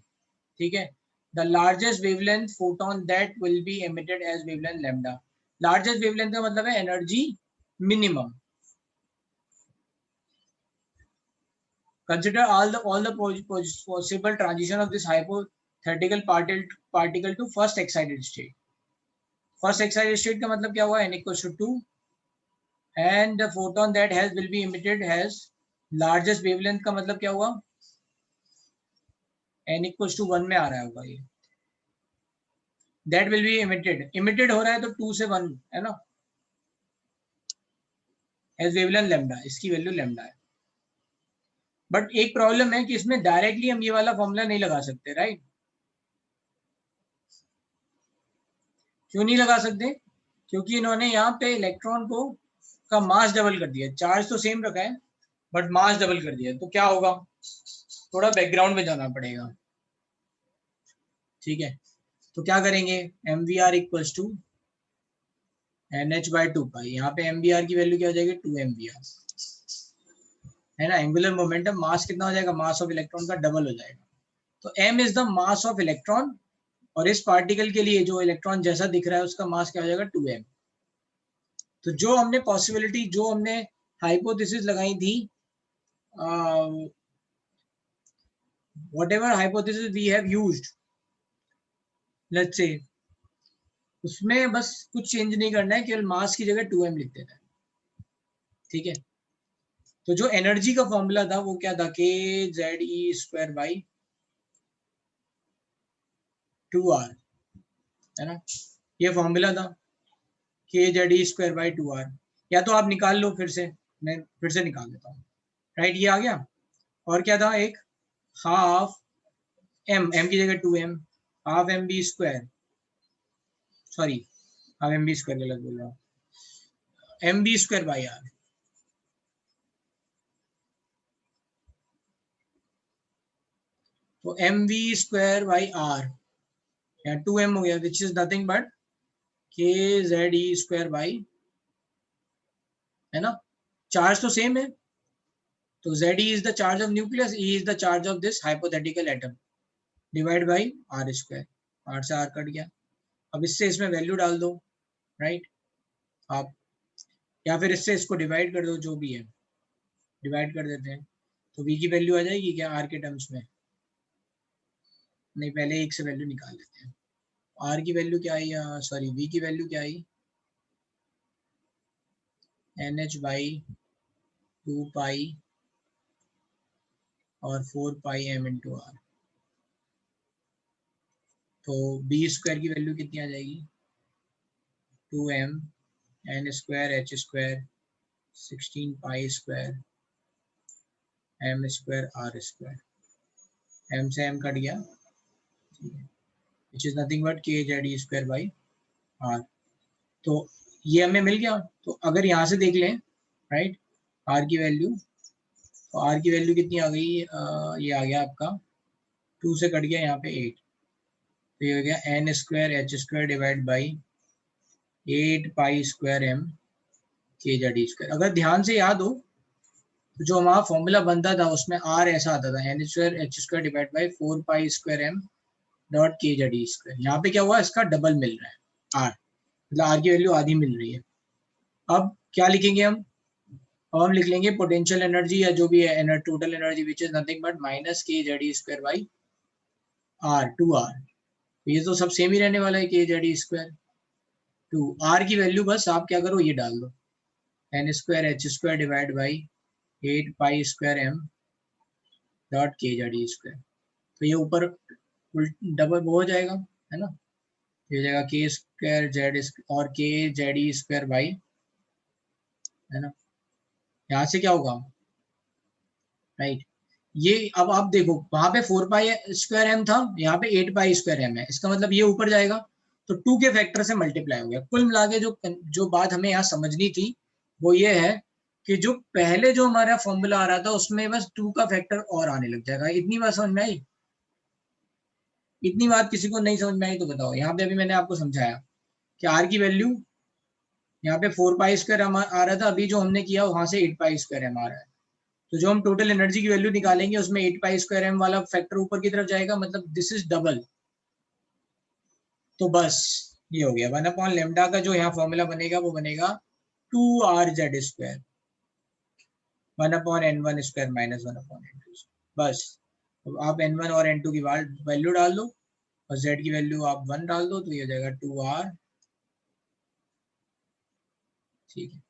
ठीक है. The largest wavelength photon that will be emitted as wavelength lambda. Largest wavelength का मतलब है energy minimum. Consider all the possible transition of this hypothetical particle to first excited state. First excited state का मतलब क्या हुआ? n equals to 2 and the photon that will be emitted has largest wavelength का मतलब क्या हुआ? n equals to 1 में आ रहा होगा ये. That will be emitted हो रहा है तो 2 से 1 है ना, as wavelength lambda. इसकी वैल्यू लैम्डा है. बट एक प्रॉब्लम है कि इसमें डायरेक्टली हम ये वाला फॉर्मूला नहीं लगा सकते, राइट? क्यों नहीं लगा सकते? क्योंकि इन्होंने यहाँ पे इलेक्ट्रॉन को का मास डबल कर दिया. चार्ज तो सेम रखा है बट मास डबल कर दिया. तो क्या होगा? थोड़ा बैकग्राउंड में जाना पड़ेगा. ठीक है. तो क्या करेंगे? MVR इक्वल्स टू NH/2 पाई. यहाँ पे MVR की वैल्यू क्या हो जाएगी? 2 MVR, है ना. एंगुलर मोमेंटम मास कितना हो जाएगा? मास ऑफ इलेक्ट्रॉन का डबल हो जाएगा. तो m is the mass of electron और इस पार्टिकल के लिए जो इलेक्ट्रॉन जैसा दिख रहा है उसका मास क्या हो जाएगा? 2m. तो जो हमने पॉसिबिलिटी, जो हमने हाइपोथेसिस लगाई थी, whatever hypothesis we have used, let's say, उसमें बस कुछ चेंज नहीं करना है, केवल मास की जगह 2m लिख देना है. ठीक है. तो जो एनर्जी का फॉर्मूला था वो क्या था? KZE² / 2r, है ना. ये फॉर्मूला था KZE² / 2r. या तो आप निकाल लो फिर से, मैं फिर से निकाल देता हूँ. राइट, ये आ गया. और क्या था? एक हाफ m की जगह 2m, half mv², sorry half mv² गलत बोल रहा हूँ, mv²/r. तो mv²/r या 2m हो गया, विच इज नथिंग बट KZE², है ना. चार्ज तो सेम है. तो Ze is the charge of nucleus, E is the charge of this hypothetical atom, divide by r². r से r कट गया. अब इससे इसमें वैल्यू डाल दो, राइट. आप या फिर इससे इसको डिवाइड कर दो, जो भी है डिवाइड कर देते हैं. तो v की वैल्यू आ जाएगी क्या r के टर्म्स में? नहीं, पहले एक से वैल्यू निकाल लेते हैं. r की वैल्यू क्या आई? सॉरी, v की वैल्यू क्या आई? NH बाई 2 पाई और 4 पाई m इंटू आर। तो बी स्क्वायर की वैल्यू कितनी आ जाएगी? 2m n square h square 16 pi square m square r square, m से m कट गया, विच is nothing but k z e square by r। तो ये हमें मिल गया। तो अगर यहाँ से देख लें राइट r की वैल्यू, तो r की वैल्यू कितनी आ गई? ये आ गया आपका 2 से कट गया यहाँ पे 8, तो ये हो गया n square h square divide by 8 pi square m k z e square. अगर ध्यान से याद हो तो जो हमारा फॉर्मूला बनता था उसमें r ऐसा आता था n square h square divide by 4 pi square m dot k z e square. यहाँ पे क्या हुआ, इसका डबल मिल रहा है r, मतलब r की वैल्यू आधी मिल रही है। अब क्या लिखेंगे हम? अब हम लिख लेंगे पोटेंशियल एनर्जी या जो भी है total energy which is nothing but minus k z e square by r 2r। ये तो सब सेम ही रहने वाला है, k z e square 2 r की वैल्यू बस आप क्या करो, ये डाल दो n square h square divide by 8 pi square m dot k z e square. तो ये ऊपर डबल वो हो जाएगा, है ना, ये हो जाएगा k स्क्वायर z और k z e square by, है ना, यहाँ से क्या होगा राइट। ये अब आप देखो वहां पे 4 पाई स्क्वायर m था, यहाँ पे 8 पाई स्क्वायर m है, इसका मतलब ये ऊपर जाएगा तो 2 के फैक्टर से मल्टीप्लाई हो गया। कुल मिला के जो बात हमें यहाँ समझनी थी वो ये है कि जो पहले जो हमारा फॉर्मूला आ रहा था उसमें बस 2 का फैक्टर और आने लग जाएगा। इतनी बात समझ में आई? इतनी बात किसी को नहीं समझ में आई तो बताओ। यहाँ पे अभी मैंने आपको समझाया कि r की वैल्यू यहाँ पे 4 पाई स्क्वायर आ रहा था, अभी जो हमने किया वहां से 8 पाई स्क्वायर m आ रहा है। तो जो हम टोटल एनर्जी की वैल्यू निकालेंगे उसमें 8 पाई स्क्वायर m वाला फैक्टर ऊपर की तरफ जाएगा, मतलब दिस इज डबल। तो बस ये हो गया 1 अपॉन लेमडा का जो यहाँ फॉर्मूला बनेगा वो बनेगा 2rz square 1 upon n1 square minus 1 upon n2। बस तो आप n1 और n2 की वैल्यू डाल दो और z की वैल्यू आप 1 डाल दो, तो ये हो जाएगा 2r। ठीक है,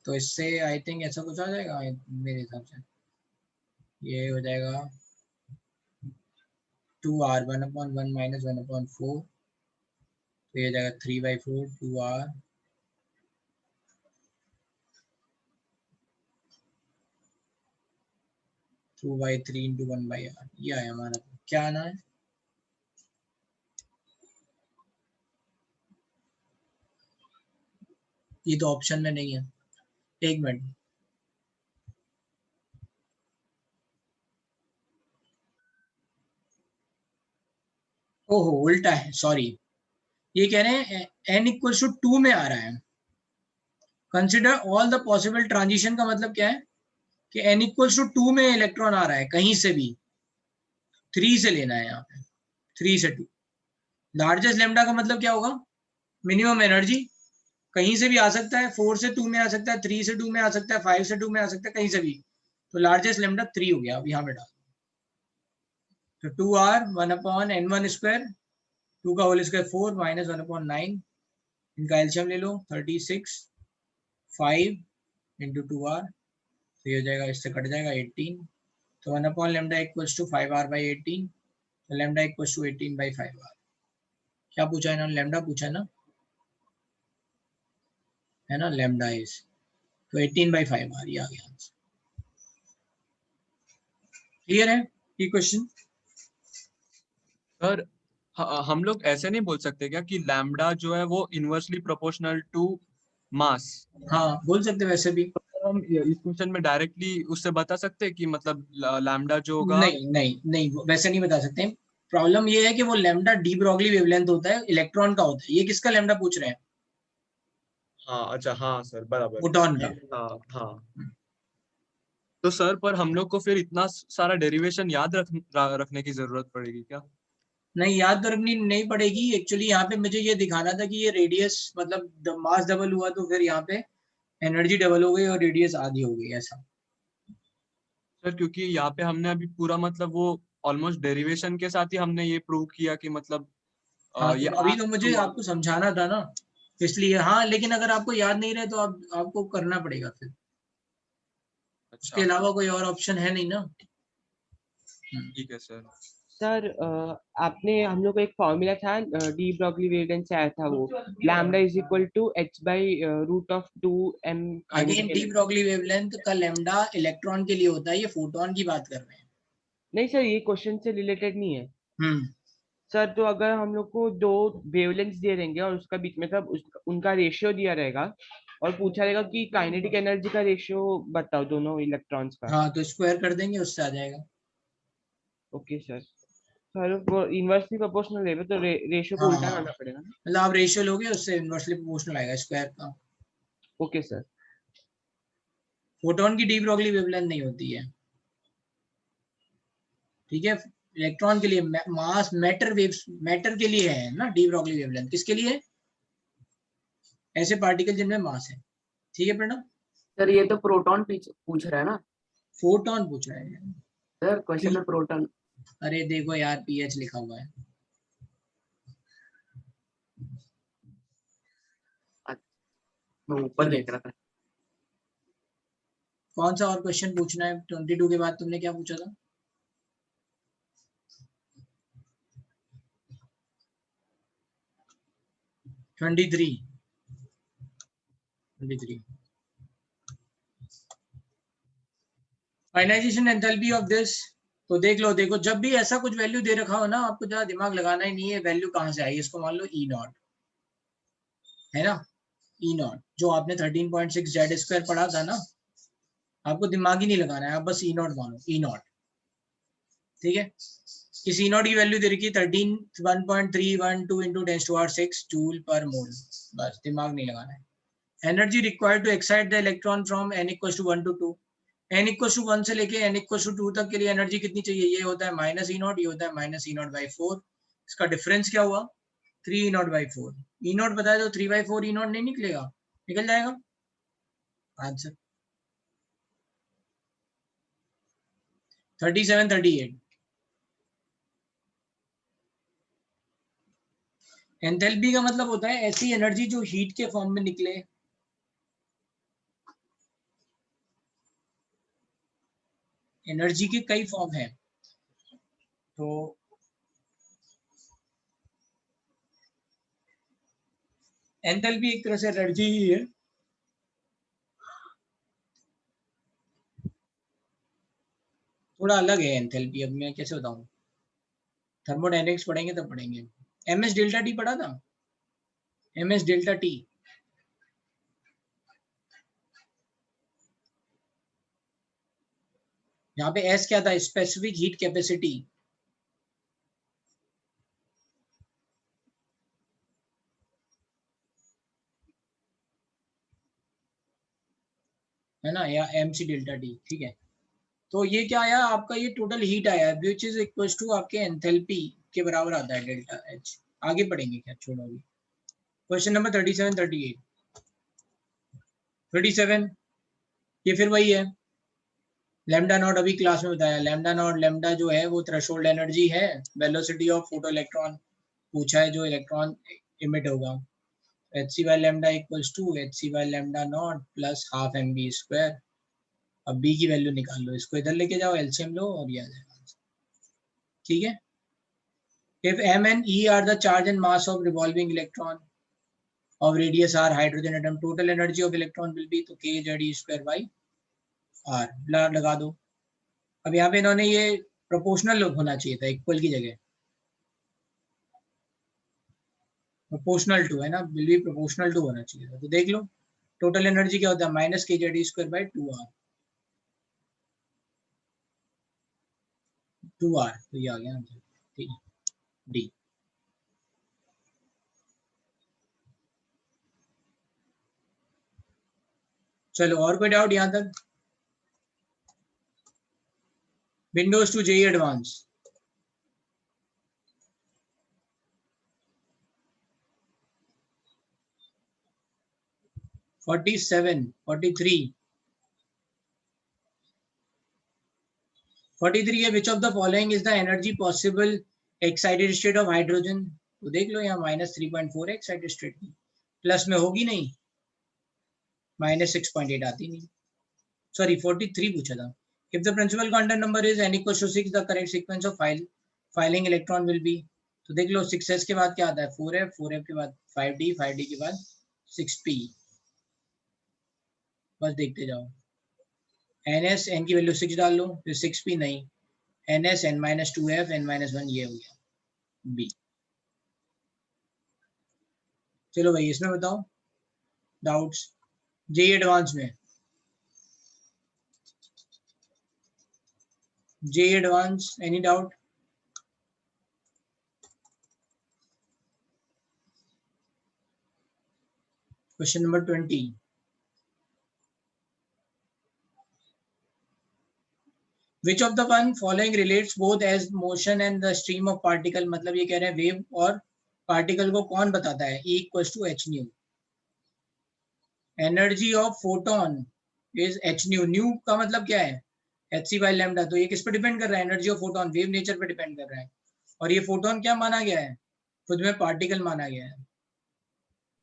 तो इससे आई थिंक ऐसा कुछ आ जाएगा मेरे हिसाब से। ये हो जाएगा 2r 1 अपॉन 1 माइनस 1 अपॉन 4, तो ये हो जाएगा 3/4 2r 2/3 इंटू 1/r। ये आया हमारा, क्या आना है? ये तो ऑप्शन में नहीं है, एक मिनट। ओहो उल्टा है, सॉरी। ये कह रहे हैं n इक्वल्स टू 2 में आ रहा है। Consider all the possible transition का मतलब क्या है कि n इक्वल्स टू 2 में इलेक्ट्रॉन आ रहा है कहीं से भी, 3 से लेना है यहाँ पे, 3 से 2। लार्जेस्ट लेमडा का मतलब क्या होगा? मिनिमम एनर्जी, कहीं से भी आ सकता है, 4 से 2 में आ सकता है, 3 से 2 में आ सकता है, 5 से 2 में आ सकता है, कहीं से भी। तो लार्जेस्ट लेमडा 3 हो गया। अब यहाँ पे डाल तो 2r 1 अपॉन n1 स्क्वायर 2 का होल स्क्वायर 4 माइनस 1 अपॉन 9, इनका एलसीएम ले लो 36 5 इंटू 2r, तो ये हो जाएगा, इससे कट जाएगा 18। तो 1 upon lambda equals to 5r by 18, तो लेमडा इक्वल्स टू 18/5r। क्या पूछा है ना? लेमडा पूछा ना, है ना, लेमडा इज तो 18/5r, ये आ गया आंसर। क्लियर है ये क्वेश्चन? सर हम लोग ऐसे नहीं बोल सकते क्या कि लैम्डा जो है वो इनवर्सली प्रोपोर्शनल टू मास? हाँ बोल सकते वैसे भी। हम इस क्वेश्चन में डायरेक्टली उससे बता सकते हैं कि मतलब लैम्डा जो होगा। नहीं वैसे नहीं बता सकते। प्रॉब्लम ये है कि वो लैम्डा डी ब्रॉगली वेवलेंथ होता है, इलेक्ट्रॉन का होता है। ये किसका लैम्डा पूछ रहे हैं? हाँ अच्छा, हाँ सर बराबर। फोटॉन का। हाँ हाँ। तो सर पर हम लोग को फिर इतना सारा डेरिवेशन याद रखने की जरूरत पड़ेगी क्या? नहीं याद तो रखनी नहीं पड़ेगी। एक्चुअली यहाँ पे मुझे ये दिखाना था कि ये रेडियस मतलब मास डबल हुआ तो फिर यहाँ पे एनर्जी डबल हो गई और रेडियस आधी हो गई, ऐसा। सर क्योंकि यहाँ पे हमने अभी पूरा मतलब वो ऑलमोस्ट डेरिवेशन के साथ ही हमने ये प्रूव किया कि मतलब हाँ, ये तो अभी तो आठ मुझे हुआ। आपको समझाना था ना, इसलिए। हाँ, लेकिन अगर आपको याद नहीं रहे तो आपको करना पड़ेगा फिर, उसके अच्छा अलावा कोई और ऑप्शन है नहीं ना। ठीक है सर। सर आपने हम लोग को एक फॉर्मूला था डी ब्रॉगली वेवलेंथ से आया था वो, lambda is equal to h by root of 2m again de Broglie wavelength का लैम्डा इलेक्ट्रॉन के लिए होता है, ये फोटोन की बात कर रहे हैं। नहीं सर, ये क्वेश्चन से रिलेटेड नहीं है हम्म सर। तो अगर हम लोग को दो वेवलेंथ्स दिए रहेंगे और उसका बीच में सब उनका रेशियो दिया रहेगा और पूछा रहेगा कि काइनेटिक एनर्जी का रेशियो बताओ दोनों इलेक्ट्रॉन्स का। हाँ, तो स्क्वायर कर देंगे, उससे आ जाएगा। Okay sir. सर वो इनवर्सली प्रोपोर्शनल है तो रेशियो को हाँ उल्टा हाँ, करना पड़ेगा ना। मतलब आप रेशियो लोगे, उससे इनवर्सली प्रोपोर्शनल आएगा स्क्वायर का। Okay sir. फोटोन की डी ब्रॉगली वेवलेंथ नहीं होती है, ठीक है। इलेक्ट्रॉन के लिए मास मैटर वेव्स, मैटर के लिए है ना डी ब्रॉगली वेवलेंथ। किसके लिए? ऐसे पार्टिकल जिनमें मास है, ठीक है प्रणव। सर ये तो प्रोटॉन पूछ रहा है ना फोटोन पूछ रहे हैं। सर, क्वेश्चन में प्रोटॉन। अरे देखो यार, पीएच लिखा हुआ है। मैं ऊपर ठीक है, देख रहा था। कौन सा और क्वेश्चन पूछना है? 22 के बाद तुमने क्या पूछा था? Twenty three. फाइनाइजेशन एंथैल्पी ऑफ दिस। तो देख लो, देखो जब भी ऐसा कुछ वैल्यू दे रखा हो ना, आपको ज्यादा दिमाग लगाना ही नहीं है, वैल्यू कहाँ से आई। इसको मान लो ई नॉट, है ना, ई नॉट जो आपने 13.6 जेड स्क्वायर पढ़ा था ना, आपको दिमाग ही नहीं लगाना है, आप बस ई नॉट मानो, ई नॉट, ठीक है। इस ई नॉट की वैल्यू दे रखी है 1.312 इंटू 10⁻⁶ जूल पर मोल, बस दिमाग नहीं लगाना है। Energy required to excite the electron from n = 1 to 2, n = 1 से लेके n = 2 तक के लिए एनर्जी कितनी चाहिए? ये होता है माइनस ई नॉट, ये होता है माइनस ई नॉट बाई 4। इसका डिफरेंस क्या हुआ? 3 ई नॉट बाई 4। ई नॉट बताया तो 3/4 ई नॉट नहीं निकलेगा? निकल जाएगा आंसर 37 38। एंथैल्पी का मतलब होता है ऐसी एनर्जी जो हीट के फॉर्म में निकले। एनर्जी के कई फॉर्म हैं, तो एंथैल्पी एक तरह से एनर्जी ही है। थोड़ा अलग है एंथैल्पी, अब मैं कैसे बताऊं, थर्मोडायनेमिक्स पढ़ेंगे तब पढ़ेंगे। एमएस डेल्टा टी पढ़ा था, एमएस डेल्टा टी। यहाँ पे एस क्या था? Specific heat capacity. है ना, या एमसी डेल्टा टी, ठीक है। तो ये क्या आया आपका? ये टोटल हीट आया विच इज इक्वल टू आपके एंथैल्पी के बराबर आता है डेल्टा एच। आगे पढ़ेंगे, क्या छोड़ो अभी। क्वेश्चन नंबर 37 38 37, ये फिर वही है। लैम्डा नॉट अभी क्लास में बताया, लैम्डा नॉट, लैम्डा जो है वो थ्रेशोल्ड एनर्जी है, वेलोसिटी ऑफ फोटो इलेक्ट्रॉन पूछा है जो इलेक्ट्रॉन इमिट होगा। hc by lambda equals to hc by lambda not plus half mv square. अब b की वैल्यू निकाल लो, इसको इधर लेके जाओ, एलसीएम लो और ये आ जाएगा, ठीक है। If m and e are the charge and mass of revolving electron of radius r hydrogen atom, total energy of electron will be, तो k z e square by r लगा दो। अब यहाँ पे इन्होंने ये प्रोपोर्शनल होना चाहिए था, इक्वल की जगह प्रोपोर्शनल टू, है ना, विल बी प्रोपोर्शनल टू होना चाहिए था। तो देख लो टोटल एनर्जी क्या होता है, माइनस के जेड स्क्वायर बाई 2r, तो ये आ गया आंसर, ठीक है, डी। चलो और कोई डाउट यहाँ तक? Windows to JEE advance. Forty 43 है, which of the following is the energy possible excited state of hydrogen? तो देख लो यहाँ -3.4 है एक्साइटेड स्टेट की, प्लस में होगी नहीं, -6.8 आती नहीं, सॉरी 43 पूछा था। If the principal quantum number is n equals to 6, the correct sequence of filing electron will be, तो देख लो 6s के बाद क्या आता है 4f, 4f के बाद 5d, 5d के बाद 6p, बस देखते जाओ। ns n की वैल्यू 6 डाल लो, फिर 6p नहीं, ns n-2f n-1 ये हो गया b। चलो भाई इसमें बताओ डाउट्स, जेई एडवांस में, JEE advance any doubt? Question number 20, which of the one following relates both as motion and the stream of particle, मतलब ये कह रहे हैं वेव और पार्टिकल को कौन बताता है, E equals to h nu, energy of photon is h nu, new का मतलब क्या है hc by lambda, तो ये किस पे डिपेंड कर रहा है, energy of photon wave nature पे डिपेंड कर रहा है, और ये फोटोन क्या माना गया है, खुद में पार्टिकल माना गया है।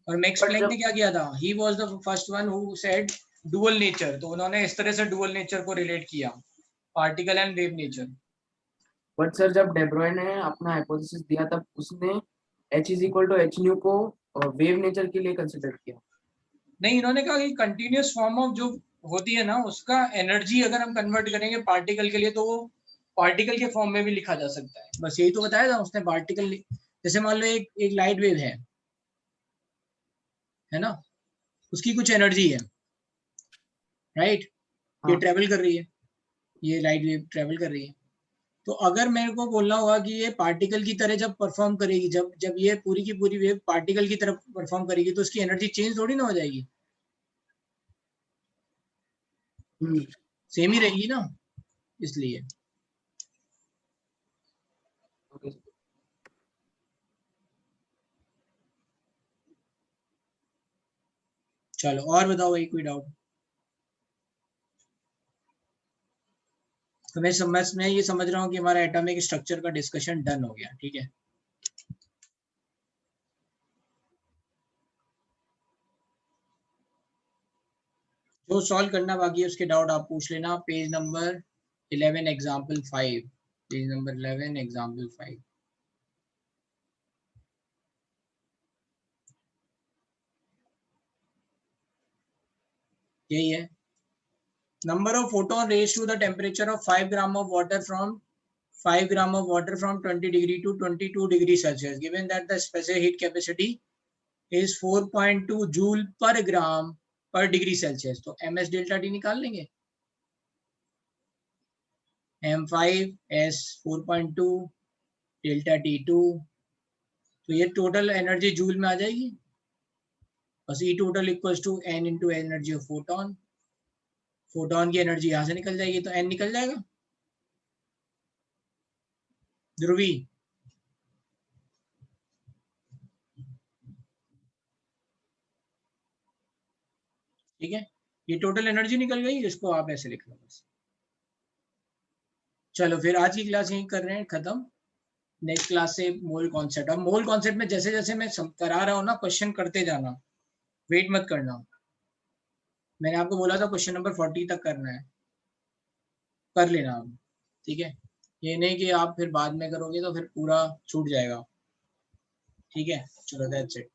और मैक्स प्लैंक ने क्या किया था, he was the first one who said dual nature, तो उन्होंने इस तरह से डुअल नेचर को रिलेट किया, particle and wave nature. But sir जब डे ब्रॉय ने अपना हाइपोथेसिस दिया तब उसने h is equal to h nu को वेव नेचर के लिए कंसीडर किया। नहीं, इन्होंने कहा कि कंटिन्यूअस फॉर्म ऑफ जो होती है ना उसका एनर्जी अगर हम कन्वर्ट करेंगे पार्टिकल के लिए तो वो पार्टिकल के फॉर्म में भी लिखा जा सकता है, बस यही तो बताया था उसने। पार्टिकल जैसे मान लो एक लाइट वेव है ना, उसकी कुछ एनर्जी है, राइट, ये ट्रेवल कर रही है, ये लाइट वेव ट्रेवल कर रही है, तो अगर मेरे को बोलना होगा कि ये पार्टिकल की तरह जब परफॉर्म करेगी, जब ये पूरी की पूरी वेव पार्टिकल की तरह परफॉर्म करेगी तो उसकी एनर्जी चेंज थोड़ी ना हो जाएगी, सेम ही रहेगी ना, इसलिए। चलो और बताओ भाई कोई डाउट? तो मैं ये समझ रहा हूँ कि हमारा एटॉमिक स्ट्रक्चर का डिस्कशन डन हो गया, ठीक है। जो सॉल्व करना बाकी है उसके डाउट आप पूछ लेना, page number 11 example 5, page number 11 example 5। यही है, number of photon raised to the temperature of 5 gram of water from 20 degree to 22 degree Celsius, given that the specific heat capacity is 4.2 joule per gram per degree Celsius, तो ms delta t निकाल लेंगे, m5 s 4.2 delta t2, तो ये total energy joule में आ जाएगी, बस E total equals to n into energy of photon, photon की energy यहां से निकल जाएगी तो n निकल जाएगा। ध्रुवी ठीक है, ये टोटल एनर्जी निकल गई, इसको आप ऐसे लिख लो बस। चलो फिर आज की क्लास यहीं कर रहे हैं खत्म, नेक्स्ट क्लास से मोल कॉन्सेप्ट। अब मोल कॉन्सेप्ट में जैसे जैसे मैं करा रहा हूँ ना क्वेश्चन करते जाना, वेट मत करना, मैंने आपको बोला था क्वेश्चन नंबर 40 तक करना है, कर लेना आप, ठीक है, ये नहीं कि आप फिर बाद में करोगे तो फिर पूरा छूट जाएगा, ठीक है। चलो दैट्स इट।